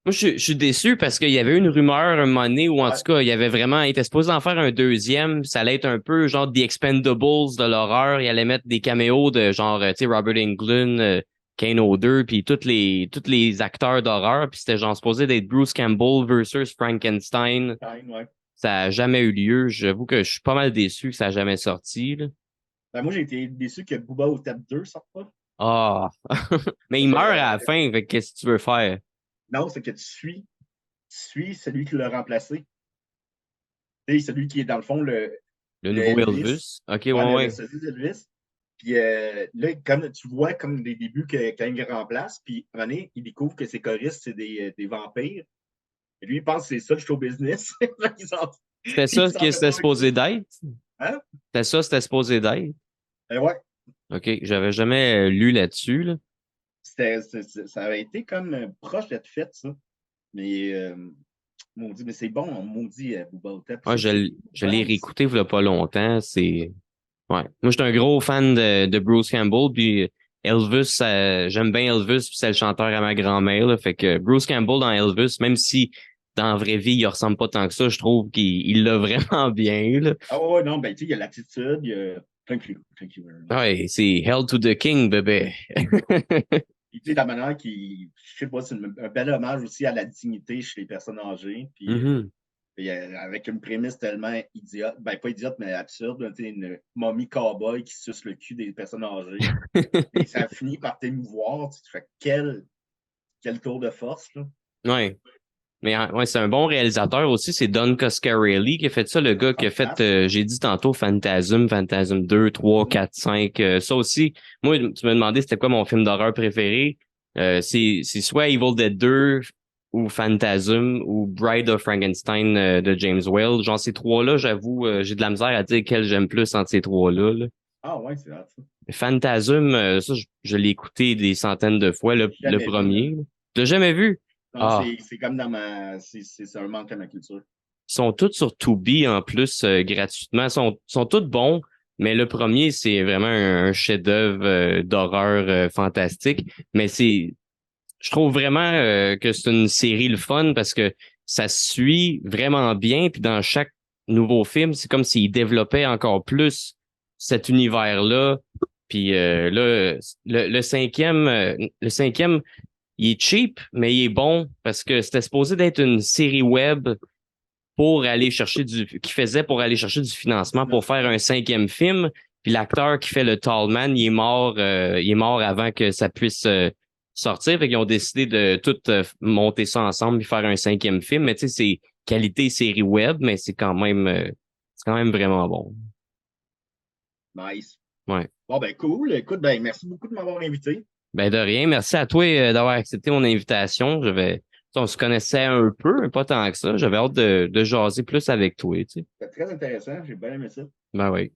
Moi, je suis déçu parce qu'il y avait une rumeur un moment donné où, en Ouais, tout cas, il était supposé en faire un deuxième. Ça allait être un peu genre The Expendables de l'horreur. Il allait mettre des caméos de genre, tu sais, Robert Englund, Kane Hodder, puis tous les acteurs d'horreur. Puis c'était genre supposé d'être Bruce Campbell versus Frankenstein. ouais. Ça a jamais eu lieu. J'avoue que je suis pas mal déçu que ça a jamais sorti, là. Ben, moi, j'ai été déçu que Booba au Tap 2 sorte pas. Ah! Mais il Parce que, meurt à la fin, fait que qu'est-ce que tu veux faire? non, c'est que tu suis celui qui l'a remplacé. Tu sais, celui qui est dans le fond Le le nouveau Elvis. Elvis. OK, Ouais, ouais, le ouais. sosie d'Elvis. Puis là, comme tu vois, comme des débuts quand il remplace, puis à un moment donné, il découvre que ses choristes, c'est des vampires. Et lui, il pense que c'est ça le show business. C'était Il ça s'en qui fait pas c'était avec ça. supposé d'être? Hein? C'était supposé d'être? Ouais. OK, j'avais jamais lu là-dessus, là. Ça avait été comme proche d'être fait, ça. Mais, maudit, mais c'est bon, maudit, Booba Otep. Ouais, C'est je l'ai bon. réécouté il y a pas longtemps. Ouais. Moi, j'étais un gros fan de Bruce Campbell, puis Elvis, j'aime bien Elvis, puis c'est le chanteur à ma grand-mère, là. Fait que Bruce Campbell dans Elvis, même si dans la vraie vie, il ressemble pas tant que ça, je trouve qu'il l'a vraiment bien, là. Ah ouais, non, ben, tu sais, il y a l'attitude, il y a. Thank you very much. Ouais, c'est Hell to the King, bébé. Puis, tu sais, la manière qui, je sais pas, c'est un bel hommage aussi à la dignité chez les personnes âgées. Puis, Mhm. avec une prémisse tellement idiote, ben pas idiote, mais absurde, tu sais, une momie cowboy qui suce le cul des personnes âgées. Et ça finit par t'émouvoir. Tu te fais quel tour de force, là. Ouais. Mais ouais, c'est un bon réalisateur aussi, c'est Don Coscarelli qui a fait ça, le gars qui a fait, Fantastique. j'ai dit tantôt, Phantasm 2, 3, 4, 5. Ça aussi, moi, tu me demandais c'était quoi mon film d'horreur préféré. C'est soit Evil Dead 2 ou Phantasm ou Bride of Frankenstein de James Whale. Genre ces trois-là, j'avoue, j'ai de la misère à dire quel j'aime plus entre ces trois-là, là. Ah ouais, c'est vrai, ça. Phantasm, ça, je l'ai écouté des centaines de fois, le Jamais vu, premier. man. Tu l'as jamais vu? Non, Ah. c'est comme dans ma. C'est un manque à ma culture. Ils sont tous sur Tubi en plus gratuitement. Ils sont tous bons, mais le premier, c'est vraiment un chef-d'œuvre d'horreur fantastique. Mais je trouve vraiment que c'est une série le fun parce que ça suit vraiment bien. Puis dans chaque nouveau film, c'est comme s'il développait encore plus cet univers-là. Puis là, le cinquième, il est cheap, mais il est bon parce que c'était supposé d'être une série web qui faisait pour aller chercher du financement pour faire un cinquième film. Puis l'acteur qui fait le Tall Man, il est mort avant que ça puisse sortir. Fait qu'ils ont décidé de tout monter ça ensemble et faire un cinquième film. Mais tu sais, c'est qualité série web, mais c'est quand même vraiment bon. Nice. Ouais. Bon, ben, cool. Écoute, ben, merci beaucoup de m'avoir invité. Ben de rien. Merci à toi d'avoir accepté mon invitation. On se connaissait un peu, mais pas tant que ça. J'avais hâte de jaser plus avec toi, tu sais. C'était très intéressant. J'ai bien aimé ça. Ben oui.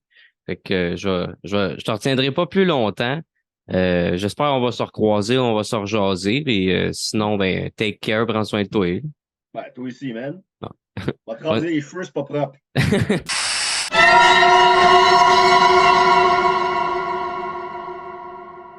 Fait que je te retiendrai pas plus longtemps. J'espère qu'on va se recroiser, on va se rejaser. Et sinon, ben, take care, prends soin de toi. Ben, toi aussi, man. Bon. On va te raser les cheveux, c'est pas propre.